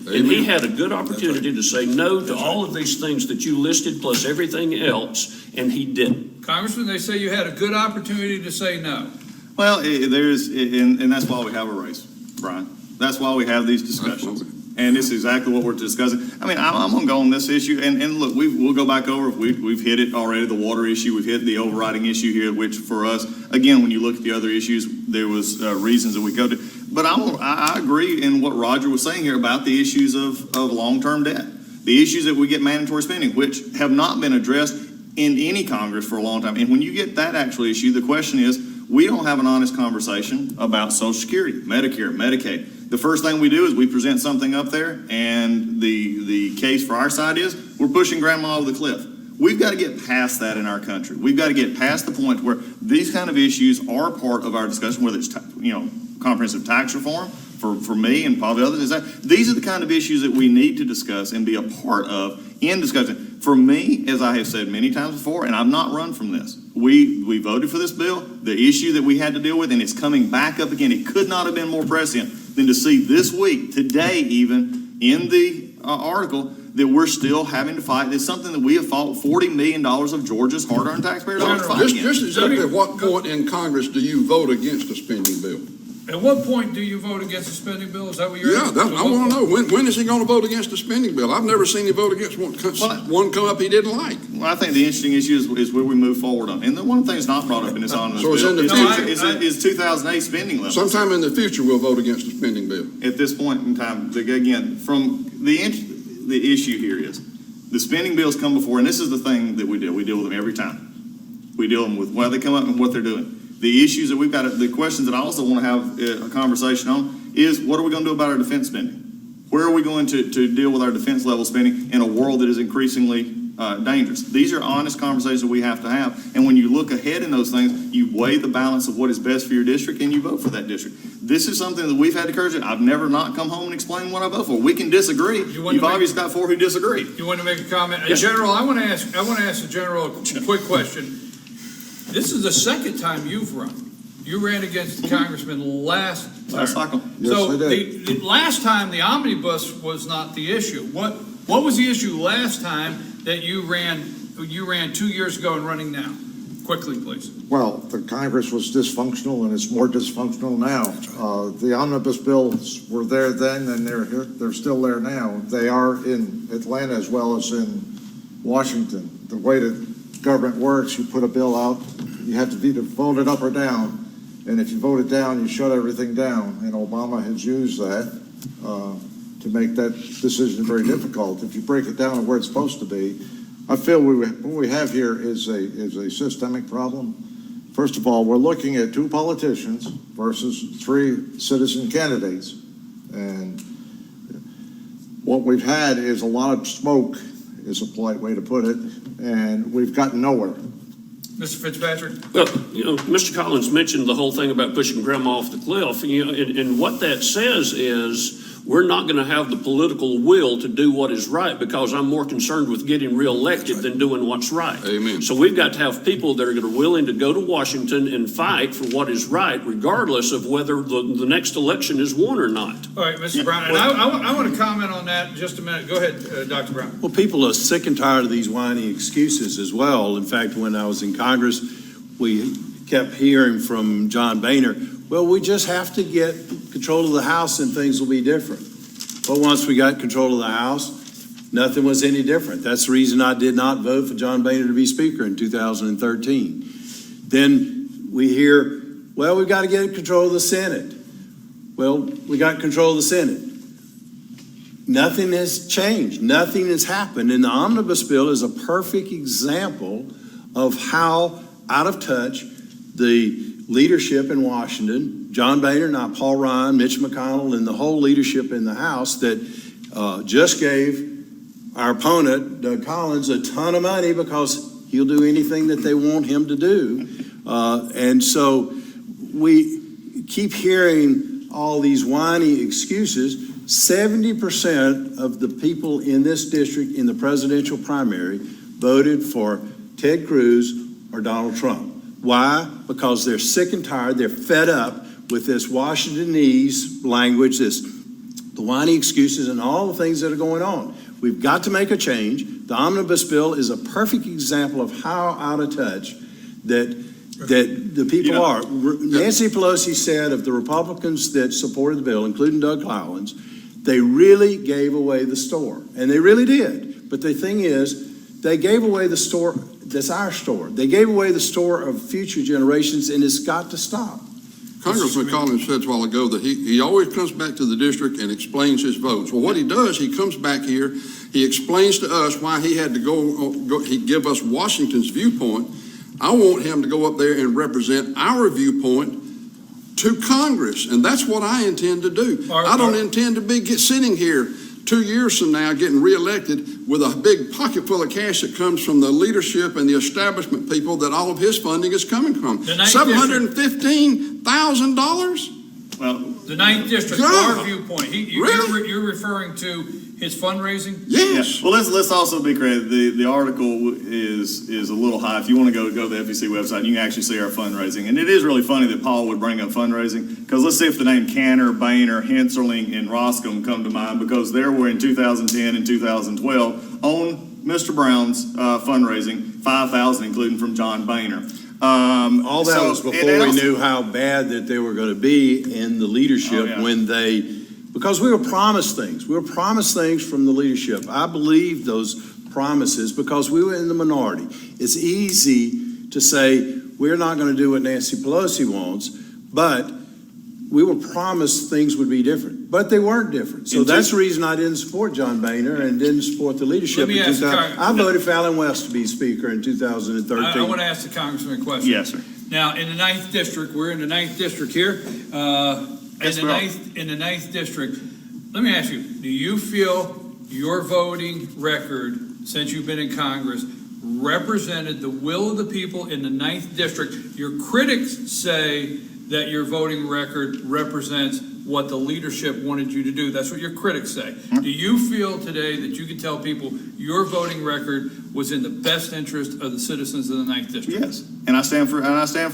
And he had a good opportunity to say no to all of these things that you listed, plus everything else, and he didn't. Congressman, they say you had a good opportunity to say no. Well, and that's why we have a race, Brian. That's why we have these discussions. And this is exactly what we're discussing. I mean, I'm going to go on this issue, and look, we'll go back over. We've hit it already, the water issue. We've hit the overriding issue here, which for us, again, when you look at the other issues, there was reasons that we go to. But I agree in what Roger was saying here about the issues of long-term debt, the issues that we get mandatory spending, which have not been addressed in any Congress for a long time. And when you get that actual issue, the question is, we don't have an honest conversation about Social Security, Medicare, Medicaid. The first thing we do is we present something up there, and the case for our side is we're pushing grandma over the cliff. We've got to get past that in our country. We've got to get past the point where these kind of issues are part of our discussion, whether it's comprehensive tax reform for me and probably others. These are the kind of issues that we need to discuss and be a part of in discussion. For me, as I have said many times before, and I've not run from this, we voted for this bill, the issue that we had to deal with, and it's coming back up again. It could not have been more prescient than to see this week, today even, in the article, that we're still having to fight. It's something that we have fought $40 million of Georgia's hard-earned taxpayer dollars to fight against. Just exactly at what point in Congress do you vote against a spending bill? At what point do you vote against the spending bill? Is that what you're Yeah, asking? I want to know, when is he going to vote against the spending bill? I've never seen him vote against one come up he didn't like. Well, I think the interesting issue is where we move forward on. And the one thing that's not brought up in this omnibus So it's bill in the future. is 2008 spending levels. Sometime in the future, we'll vote against the spending bill. At this point in time, again, from the issue here is the spending bills come before, and this is the thing that we deal with them every time. We deal them with why they come up and what they're doing. The issues that we've got, the questions that I also want to have a conversation on is what are we going to do about our defense spending? Where are we going to deal with our defense level spending in a world that is increasingly dangerous? These are honest conversations we have to have. And when you look ahead in those things, you weigh the balance of what is best for your district and you vote for that district. This is something that we've had to courage. I've never not come home and explain what I vote for. We can disagree. You've obviously got four who disagree. You want to make a comment? Yes. General, I want to ask the general a quick question. This is the second time you've run. You ran against the congressman last time. Last cycle. Yes, So I did. the last time the omnibus was not the issue. What was the issue last time that you ran 2 years ago and running now? Quickly, please. Well, the Congress was dysfunctional, and it's more dysfunctional now. The omnibus bills were there then, and they're still there now. They are in Atlanta as well as in Washington. The way that government works, you put a bill out, you have to either vote it up or down, and if you vote it down, you shut everything down, and Obama has used that to make that decision very difficult. If you break it down to where it's supposed to be, I feel what we have here is a systemic problem. First of all, we're looking at two politicians versus three citizen candidates. And what we've had is a lot of smoke, is a polite way to put it, and we've gotten nowhere. Mr. Fitzpatrick? Well, Mr. Collins mentioned the whole thing about pushing grandma off the cliff, and what that says is we're not going to have the political will to do what is right because I'm more concerned with getting reelected than doing what's right. Amen. So we've got to have people that are willing to go to Washington and fight for what is right, regardless of whether the next election is won or not. All right, Mr. Brown, and I want to comment on that in just a minute. Go ahead, Dr. Brown. Well, people are sick and tired of these whiny excuses as well. In fact, when I was in Congress, we kept hearing from John Boehner, well, we just have to get control of the House and things will be different. But once we got control of the House, nothing was any different. That's the reason I did not vote for John Boehner to be Speaker in 2013. Then we hear, well, we've got to get control of the Senate. Well, we got control of the Senate. Nothing has changed. Nothing has happened. And the omnibus bill is a perfect example of how out of touch the leadership in Washington, John Boehner, not Paul Ryan, Mitch McConnell, and the whole leadership in the House that just gave our opponent, Doug Collins, a ton of money because he'll do anything that they want him to do. And so we keep hearing all these whiny excuses. 70% of the people in this district in the presidential primary voted for Ted Cruz or Donald Trump. Why? Because they're sick and tired. They're fed up with this Washingtonese language, the whiny excuses and all the things that are going on. We've got to make a change. The omnibus bill is a perfect example of how out of touch that the people are. Nancy Pelosi said of the Republicans that supported the bill, including Doug Collins, they really gave away the store. And they really did. But the thing is, they gave away the store that's our store. They gave away the store of future generations, and it's got to stop. Congressman Collins said a while ago that he always comes back to the district and explains his votes. Well, what he does, he comes back here, he explains to us why he had to go he give us Washington's viewpoint. I want him to go up there and represent our viewpoint to Congress, and that's what I intend to do. I don't intend to be sitting here 2 years from now getting reelected with a big pocket full of cash that comes from the leadership and the establishment people that all of his funding is coming from. $715,000? Well, The 9th District, God. our viewpoint. Really? You're referring to his fundraising? Yes. well, let's also be clear. The article is a little high. If you want to go to the FEC website, you can actually see our fundraising. And it is really funny that Paul would bring up fundraising, because let's see if the name Cantor, Boehner, Henserling, and Roscombe come to mind, because there were in 2010 and 2012 on Mr. Brown's fundraising, $5,000, including from John Boehner. All that was before we knew how bad that they were going to be in the leadership because we were promised things. We were promised things from the leadership. I believe those promises because we were in the minority. It's easy to say we're not going to do what Nancy Pelosi wants, but we were promised things would be different, but they weren't different. So that's the reason I didn't support John Boehner and didn't support the leadership. I voted for Alan West to be Speaker in 2013. I want to ask the Congressman a question. Yes, sir. Now, in the 9th District, we're in the 9th District here. In the 9th District, let me ask you, do you feel your voting record since you've been in Congress represented the will of the people in the 9th District? Your critics say that your voting record represents what the leadership wanted you to do. That's what your critics say. Do you feel today that you can tell people your voting record was in the best interest of the citizens of the 9th District? Yes, and I stand for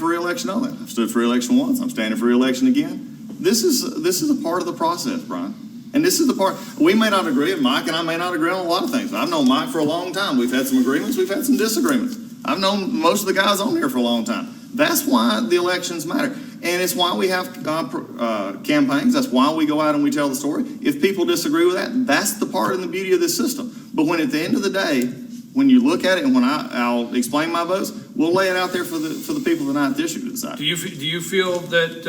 re-election on that. I've stood for re-election once. I'm standing for re-election again. This is a part of the process, Brian. And this is the part, we may not agree, and Mike and I may not agree on a lot of things. I've known Mike for a long time. We've had some agreements, we've had some disagreements. I've known most of the guys on here for a long time. That's why the elections matter. And it's why we have campaigns. That's why we go out and we tell the story. If people disagree with that, that's the part and the beauty of this system. But when at the end of the day, when you look at it and when I'll explain my votes, we'll lay it out there for the people of the 9th District to decide. Do you feel that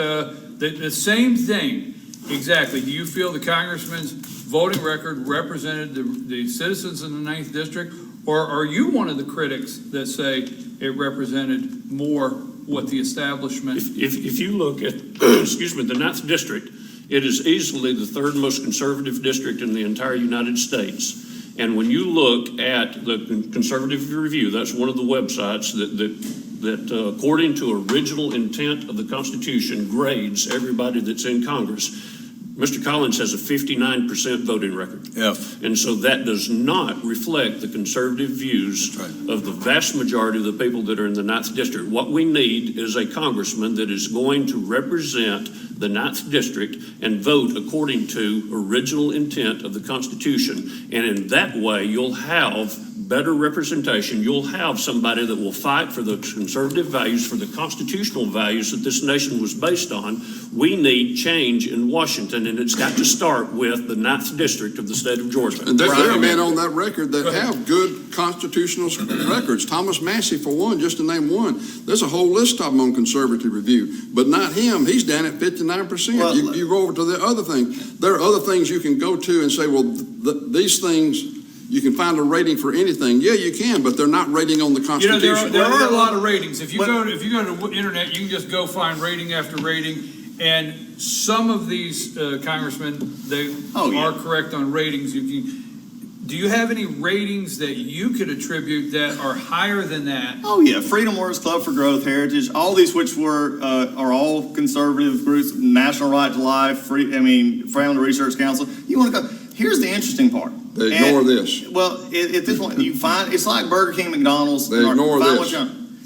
the same thing exactly? Do you feel the congressman's voting record represented the citizens in the 9th District, or are you one of the critics that say it represented more what the establishment? If you look at, the 9th District, it is easily the 3rd most conservative district in the entire United States. And when you look at the Conservative Review, that's one of the websites that according to original intent of the Constitution, grades everybody that's in Congress. Mr. Collins has a 59% voting record. Yeah. And so that does not reflect the conservative views of the vast majority of the people that are in the 9th District. What we need is a congressman that is going to represent the 9th District and vote according to original intent of the Constitution. And in that way, you'll have better representation. You'll have somebody that will fight for the conservative values, for the constitutional values that this nation was based on. We need change in Washington, and it's got to start with the 9th District of the state of Georgia. And there are men on that record that have good constitutional records. Thomas Massey, for one, just to name one. There's a whole list of them on Conservative Review, but not him. He's down at 59%. Well, you go over to the other thing. There are other things you can go to and say, well, these things, you can find a rating for anything. Yeah, you can, but they're not rating on the You know, Constitution. there are a lot of ratings. If you go to the internet, you can just go find rating after rating. And some of these congressmen, they are correct on ratings. Do you have any ratings that you could attribute that are higher than that? Oh, yeah. Freedom Works, Club for Growth, Heritage, all these which are all conservative groups, National Right to Life, Family Research Council. You want to go. Here's the interesting part. They ignore this. Well, at this point, you find it's like Burger King, McDonald's. They ignore this.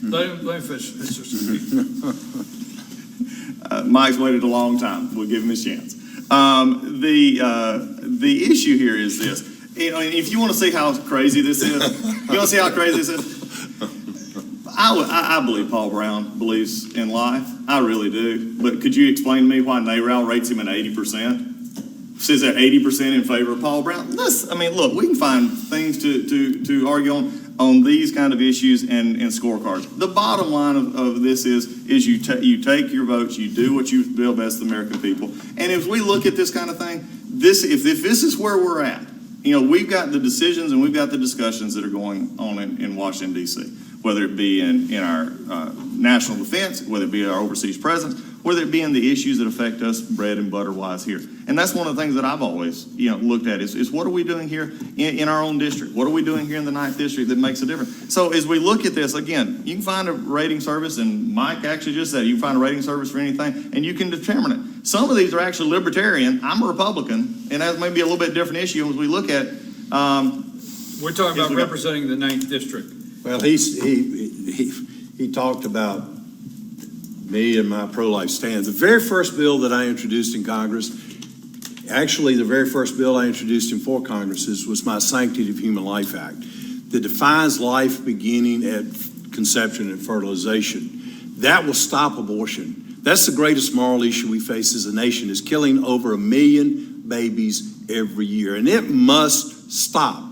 Let him finish. Mike's waited a long time. We'll give him his chance. The issue here is this. You know, if you want to see how crazy this is, you want to see how crazy this is? I believe Paul Broun believes in life. I really do. But could you explain to me why NARAL rates him at 80%? Says that 80% in favor of Paul Broun. Look, we can find things to argue on these kind of issues and scorecards. The bottom line of this is you take your votes, you do what you feel best for the American people. And if we look at this kind of thing, if this is where we're at, you know, we've got the decisions and we've got the discussions that are going on in Washington, D.C., whether it be in our national defense, whether it be our overseas presence, whether it be in the issues that affect us bread and butter wise here. And that's one of the things that I've always, looked at is what are we doing here in our own district? What are we doing here in the 9th District that makes a difference? So as we look at this, again, you can find a rating service, and Mike actually just said you can find a rating service for anything, and you can determine it. Some of these are actually libertarian. I'm a Republican, and that may be a little bit different issue as we look at. We're talking about representing the 9th District. Well, he talked about me and my pro-life stance. The very first bill that I introduced in Congress, actually the very first bill I introduced in 4 Congresses, was my Sanctity of Human Life Act that defines life beginning at conception and fertilization. That will stop abortion. That's the greatest moral issue we face as a nation, is killing over 1 million babies every year, and it must stop.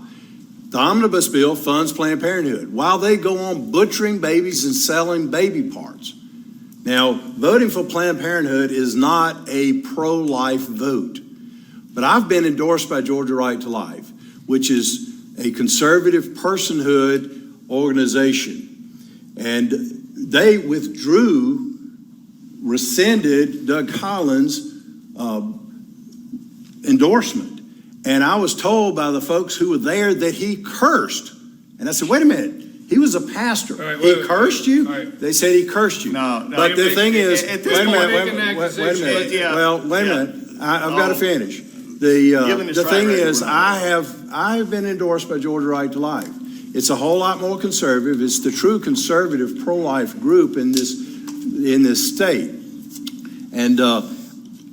The omnibus bill funds Planned Parenthood while they go on butchering babies and selling baby parts. Now, voting for Planned Parenthood is not a pro-life vote, but I've been endorsed by Georgia Right to Life, which is a conservative personhood organization. And they rescinded Doug Collins' endorsement. And I was told by the folks who were there that he cursed. And I said, wait a minute. He was a pastor. Right, he cursed you? Right. They said he cursed you. No, but the thing is, at wait this a point, minute. Well, wait a minute. I've got to finish. Given The his thing track is, record, I have been endorsed by Georgia Right to Life. It's a whole lot more conservative. It's the true conservative pro-life group in this state. And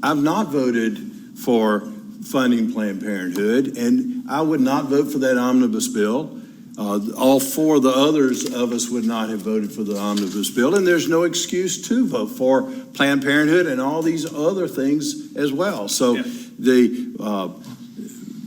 I've not voted for funding Planned Parenthood, and I would not vote for that omnibus bill. All 4 of the others of us would not have voted for the omnibus bill, and there's no excuse to vote for Planned Parenthood and all these other things as well. So I don't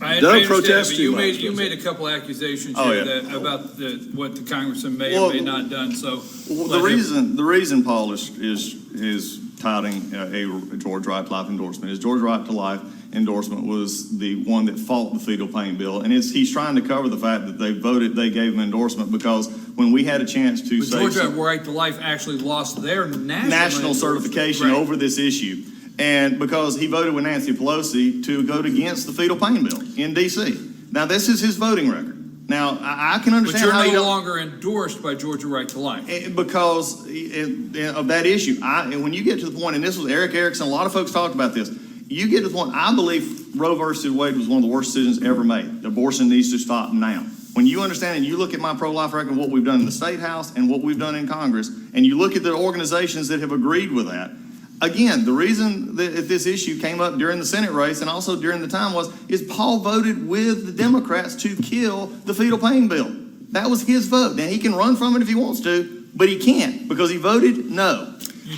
understand, protest but too much. you made a couple accusations Oh, here yeah. about what the congressman may or may not done. So the reason Paul is touting a George Right to Life endorsement is George Right to Life endorsement was the one that fought the fetal pain bill, and he's trying to cover the fact that they gave him endorsement because when we had a chance to say Georgia Right to Life actually lost their national certification over this issue, and because he voted with Nancy Pelosi to vote against the fetal pain bill in D.C. Now, this is his voting record. Now, I can But understand you're how you no don't. longer endorsed by Georgia Right to Life. Because of that issue. And when you get to the point, and this was Eric Erickson, a lot of folks talked about this, you get to the point, I believe Roe versus Wade was one of the worst decisions ever made. Abortion needs to stop now. When you understand and you look at my pro-life record, what we've done in the State House and what we've done in Congress, and you look at the organizations that have agreed with that, again, the reason that this issue came up during the Senate race and also during the time is Paul voted with the Democrats to kill the fetal pain bill. That was his vote. Now, he can run from it if he wants to, but he can't because he voted no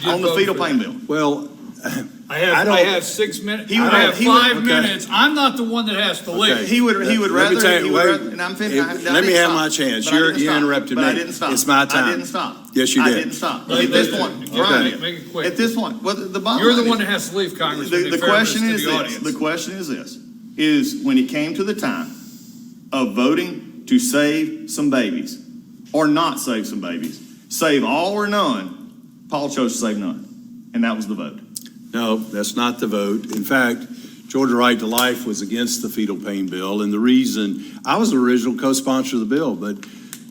on the vote fetal for pain that. bill. Well, I don't- have 6 minutes. He would- I have he would- 5 okay. minutes. I'm not the one that has to leave. He would Let me rather, tell you, he would wait. rather, and I'm finished. Let me have my chance. You interrupted But me. I didn't stop. It's my time. I didn't stop. Yes, you I did. didn't stop. Let- At this let- point, okay. Brian, Make it quick. at this point, well, the bottom You're line the is- one that has to leave, Congressman. The in fairness question to is the this, audience. the question is this, is when it came to the time of voting to save some babies, or not save some babies, save all or none, Paul chose to save none, and that was the vote. no, that's not the vote. In fact, Georgia Right to Life was against the fetal pain bill, and the reason, I was the original co-sponsor of the bill, but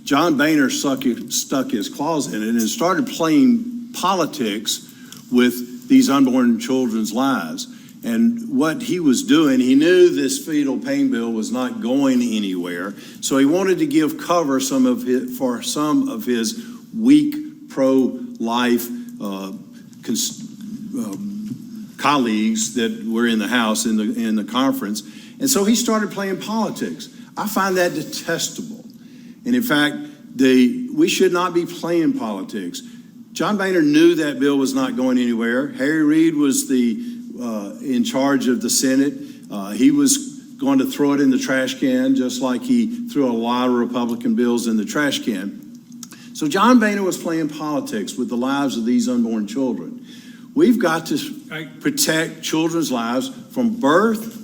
John Boehner stuck his claws in it and started playing politics with these unborn children's lives. And what he was doing, he knew this fetal pain bill was not going anywhere, so he wanted to give cover for some of his weak pro-life colleagues that were in the House in the conference, and so he started playing politics. I find that detestable, and in fact, we should not be playing politics. John Boehner knew that bill was not going anywhere. Harry Reid was in charge of the Senate. He was going to throw it in the trash can, just like he threw a lot of Republican bills in the trash can. So John Boehner was playing politics with the lives of these unborn children. We've got to protect children's lives from birth,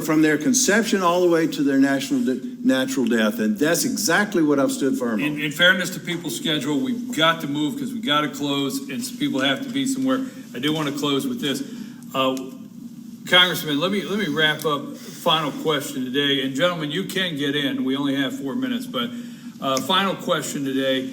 from their conception all the way to their natural death, and that's exactly what I've stood firm on. In fairness to people's schedule, we've got to move because we've got to close, and some people have to be somewhere. I do want to close with this. Congressman, let me wrap up. Final question today, and gentlemen, you can get in. We only have 4 minutes, but final question today.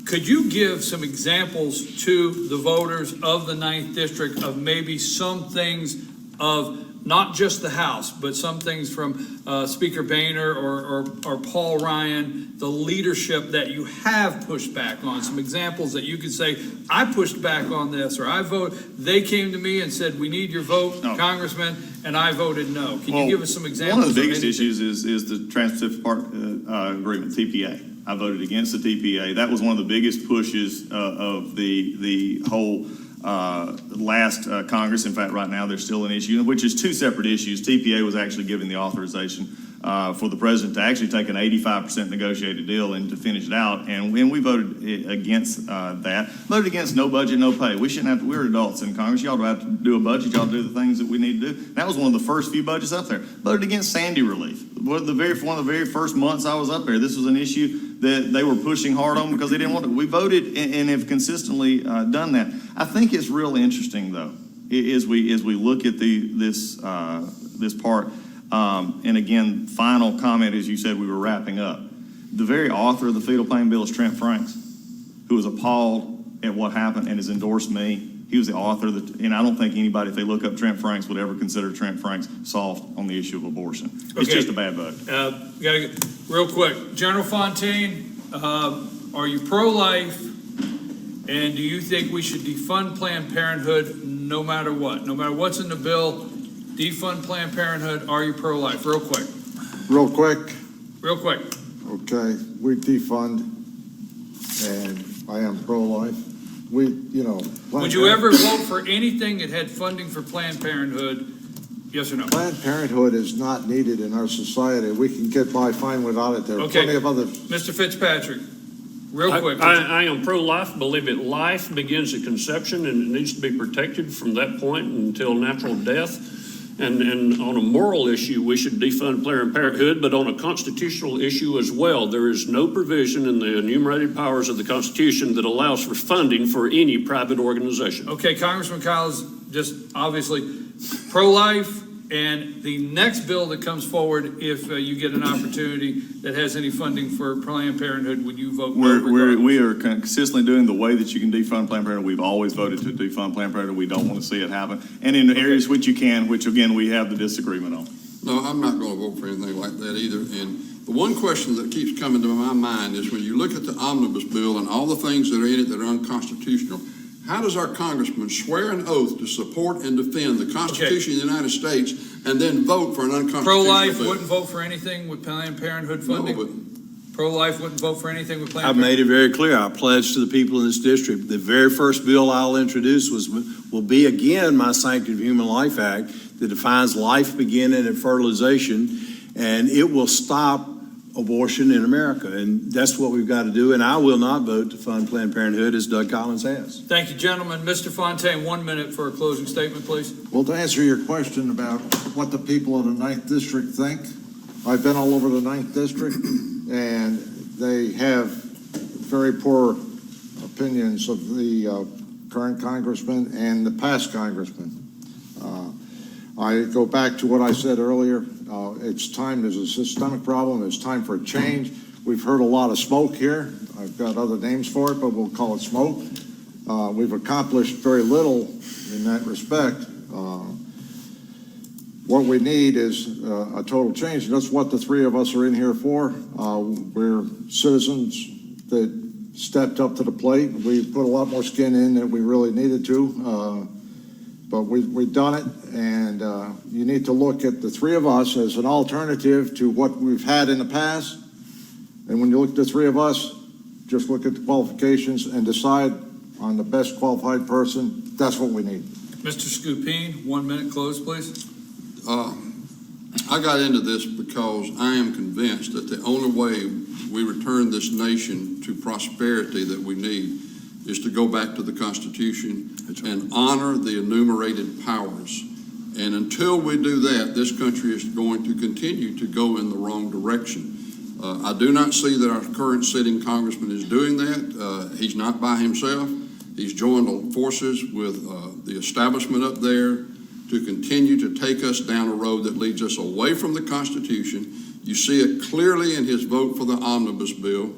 Could you give some examples to the voters of the 9th District of maybe some things of not just the House, but some things from Speaker Boehner or Paul Ryan, the leadership that you have pushed back on? Some examples that you could say, I pushed back on this, or they came to me and said, we need your vote, Congressman, and I voted no. Can you give us some examples? One of the biggest issues is the Trans-Pacific Agreement, TPA. I voted against the TPA. That was one of the biggest pushes of the whole last Congress. In fact, right now there's still an issue, which is two separate issues. TPA was actually given the authorization for the president to actually take an 85% negotiated deal and to finish it out. And when we voted against that, voted against no budget, no pay. We shouldn't have to, we're adults in Congress. Y'all don't have to do a budget. Y'all do the things that we need to do. That was one of the first few budgets up there. Voted against Sandy relief. One of the very first months I was up there, this was an issue that they were pushing hard on because they didn't want to. We voted and have consistently done that. I think it's real interesting, though, as we look at this part. And again, final comment, as you said, we were wrapping up. The very author of the fetal pain bill is Trent Franks, who was appalled at what happened and has endorsed me. He was the author, and I don't think anybody, if they look up Trent Franks, would ever consider Trent Franks soft on the issue of abortion. It's just a bad vote. Gotta get, real quick, General Fontaine, are you pro-life? And do you think we should defund Planned Parenthood no matter what? No matter what's in the bill, defund Planned Parenthood, are you pro-life? Real quick. Real quick, okay, we defund, and I am pro-life. Would you ever vote for anything that had funding for Planned Parenthood? Yes or no? Planned Parenthood is not needed in our society. We can get by fine without it. There are Okay. plenty of other. Mr. Fitzpatrick, real quick. I am pro-life, believe that life begins at conception and it needs to be protected from that point until natural death. And on a moral issue, we should defund Planned Parenthood, but on a constitutional issue as well, there is no provision in the enumerated powers of the Constitution that allows for funding for any private organization. Okay, Congressman Collins, just obviously pro-life, And the next bill that comes forward, if you get an opportunity that has any funding for Planned Parenthood, would you vote no? We are consistently doing the way that you can defund Planned Parenthood. We've always voted to defund Planned Parenthood. We don't want to see it happen. And in areas which you can, which again, we have the disagreement on. No, I'm not going to vote for anything like that either. And the one question that keeps coming to my mind is when you look at the omnibus bill and all the things that are in it that are unconstitutional, how does our congressman swear an oath to support and defend the Constitution of the United States and then vote for an unconstitutional Pro-life bill? wouldn't vote for anything with Planned Parenthood funding? No, but Pro-life wouldn't vote for anything with Planned I've Parenthood? made it very clear. I pledged to the people in this district, the very first bill I'll introduce will be again my Sanctity of Human Life Act that defines life beginning at fertilization, and it will stop abortion in America. And that's what we've got to do. And I will not vote to fund Planned Parenthood as Doug Collins has. Thank you, gentlemen. Mr. Fontaine, 1 minute for a closing statement, please. Well, to answer your question about what the people of the 9th District think, I've been all over the 9th District, and they have very poor opinions of the current congressman and the past congressman. I go back to what I said earlier. It's time, there's a systemic problem. It's time for a change. We've heard a lot of smoke here. I've got other names for it, but we'll call it smoke. We've accomplished very little in that respect. What we need is a total change, and that's what the three of us are in here for. We're citizens that stepped up to the plate. We put a lot more skin in than we really needed to, but we've done it, and you need to look at the three of us as an alternative to what we've had in the past. And when you look at the three of us, just look at the qualifications and decide on the best qualified person. That's what we need. Mr. Scupin, 1 minute close, please. I got into this because I am convinced that the only way we return this nation to prosperity that we need is to go back to the Constitution and honor the enumerated powers. And until we do that, this country is going to continue to go in the wrong direction. I do not see that our current sitting congressman is doing that. He's not by himself. He's joined forces with the establishment up there to continue to take us down a road that leads us away from the Constitution. You see it clearly in his vote for the omnibus bill.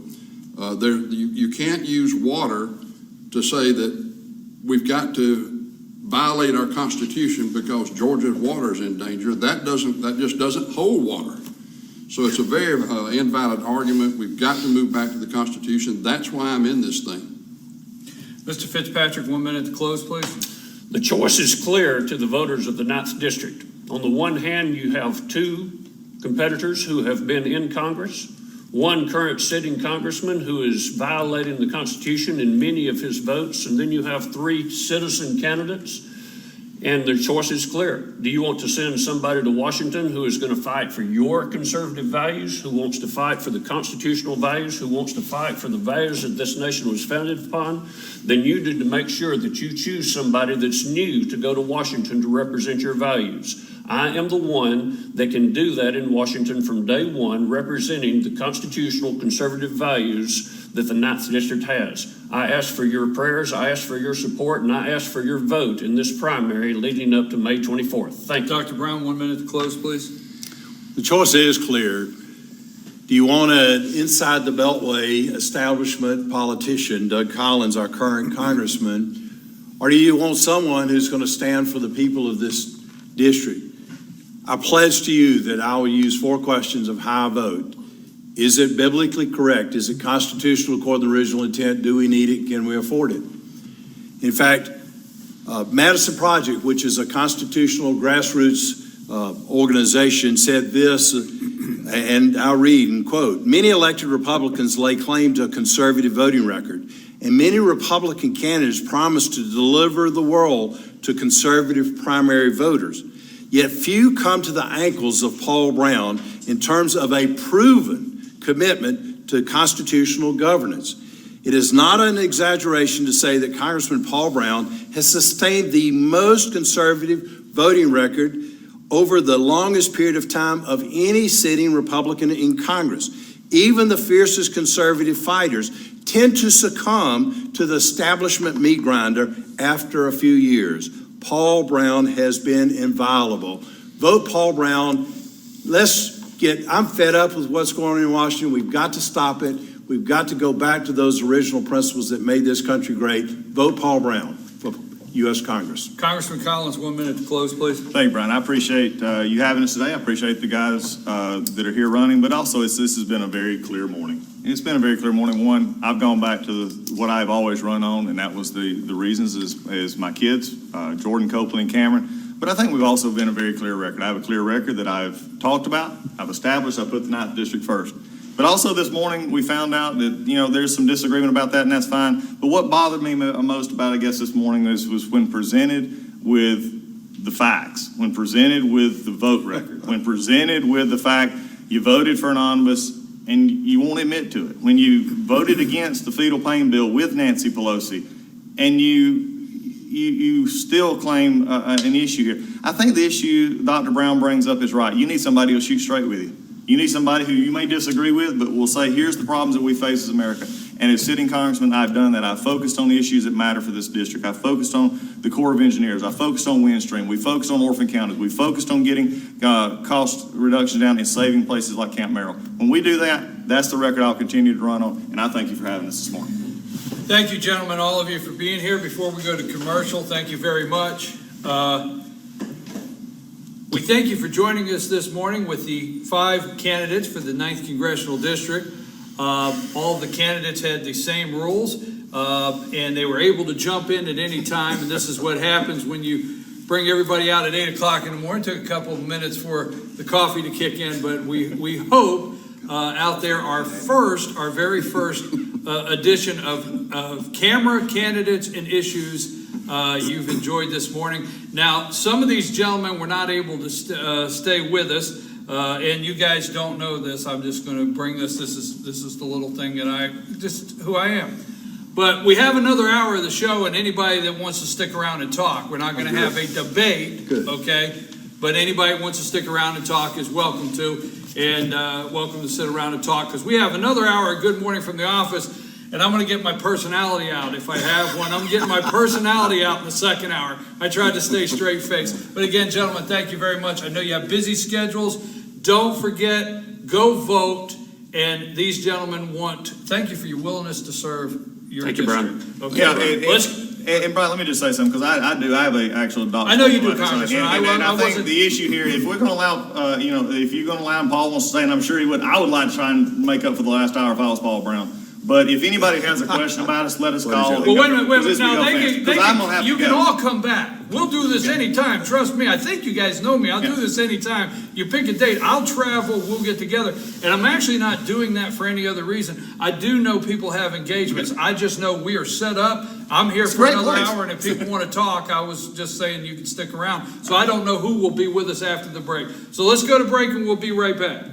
You can't use water to say that we've got to violate our Constitution because Georgia's water is in danger. That just doesn't hold water. So it's a very invalid argument. We've got to move back to the Constitution. That's why I'm in this thing. Mr. Fitzpatrick, 1 minute to close, please. The choice is clear to the voters of the 9th District. On the one hand, you have two competitors who have been in Congress, one current sitting congressman who is violating the Constitution in many of his votes, and then you have three citizen candidates, and the choice is clear. Do you want to send somebody to Washington who is going to fight for your conservative values, who wants to fight for the constitutional values, who wants to fight for the values that this nation was founded upon? Then you need to make sure that you choose somebody that's new to go to Washington to represent your values. I am the one that can do that in Washington from day one, representing the constitutional conservative values that the 9th District has. I ask for your prayers, I ask for your support, and I ask for your vote in this primary leading up to May 24th. Thank you. Dr. Brown, 1 minute to close, please. The choice is clear. Do you want an inside the Beltway establishment politician, Doug Collins, our current congressman, or do you want someone who's going to stand for the people of this district? I pledge to you that I will use 4 questions of how I vote. Is it biblically correct? Is it constitutional according to the original intent? Do we need it? Can we afford it? In fact, Madison Project, which is a constitutional grassroots organization, said this, and I'll read and quote, "Many elected Republicans lay claim to a conservative voting record, and many Republican candidates promise to deliver the world to conservative primary voters. Yet few come to the ankles of Paul Broun in terms of a proven commitment to constitutional governance. It is not an exaggeration to say that Congressman Paul Broun has sustained the most conservative voting record over the longest period of time of any sitting Republican in Congress. Even the fiercest conservative fighters tend to succumb to the establishment meat grinder after a few years. Paul Broun has been inviolable Vote Paul Brown. I'm fed up with what's going on in Washington. We've got to stop it. We've got to go back to those original principles that made this country great. Vote Paul Brown for U.S. Congress. Congressman Collins, 1 minute to close, please. Thank you, Brian. I appreciate you having us today. I appreciate the guys that are here running, but also this has been a very clear morning. And it's been a very clear morning. One, I've gone back to what I've always run on, and that was the reasons is my kids, Jordan, Copeland, and Cameron. But I think we've also been a very clear record. I have a clear record that I've talked about, I've established, I put the 9th District first. But also this morning, we found out that, there's some disagreement about that, and that's fine. But what bothered me most about, I guess, this morning was when presented with the facts, when presented with the vote record, when presented with the fact you voted for an omnibus and you won't admit to it, when you voted against the fetal pain bill with Nancy Pelosi, and you still claim an issue here. I think the issue Dr. Brown brings up is right. You need somebody who'll shoot straight with you. You need somebody who you may disagree with, but will say, here's the problems that we face as America. And as sitting congressman, I've done that. I've focused on the issues that matter for this district. I've focused on the Corps of Engineers. I focused on Windstream. We focused on orphan counties. We focused on getting cost reduction down and saving places like Camp Merrill. When we do that, that's the record I'll continue to run on. And I thank you for having us this morning. Thank you, gentlemen, all of you, for being here. Before we go to commercial, thank you very much. We thank you for joining us this morning with the 5 candidates for the 9th Congressional District. All of the candidates had the same rules, and they were able to jump in at any time. And this is what happens when you bring everybody out at 8 o'clock in the morning. It took a couple of minutes for the coffee to kick in, but we hope out there our very first edition of camera candidates and issues you've enjoyed this morning. Now, some of these gentlemen were not able to stay with us, and you guys don't know this. I'm just going to bring this. This is the little thing that who I am. But we have another hour of the show, and anybody that wants to stick around and talk, we're not going to have a debate, okay? But anybody that wants to stick around and talk is welcome to, and welcome to sit around and talk, because we have another hour of Good Morning from the Office. And I'm going to get my personality out if I have one. I'm getting my personality out in the second hour. I tried to stay straight-faced. But again, gentlemen, thank you very much. I know you have busy schedules. Don't forget, go vote. And these gentlemen thank you for your willingness to serve your Thank you, district. Brian. Okay. And Brian, let me just say something, because I have an actual doctor. I know you do, Congressman. And I think the issue here, if we're going to allow, if you're going to allow, and Paul wants to say, and I'm sure he would, I would like to try and make up for the last hour if I was Paul Brown. But if anybody has a question about us, let us call. Well, wait a minute. Now, you can all come back. We'll do this anytime. Trust me. I think you guys know me. I'll do this anytime. You pick a date. I'll travel. We'll get together. And I'm actually not doing that for any other reason. I do know people have engagements. I just know we are set up. I'm here for another hour. And if people want to talk, I was just saying you can stick around. So I don't know who will be with us after the break. So let's go to break and we'll be right back.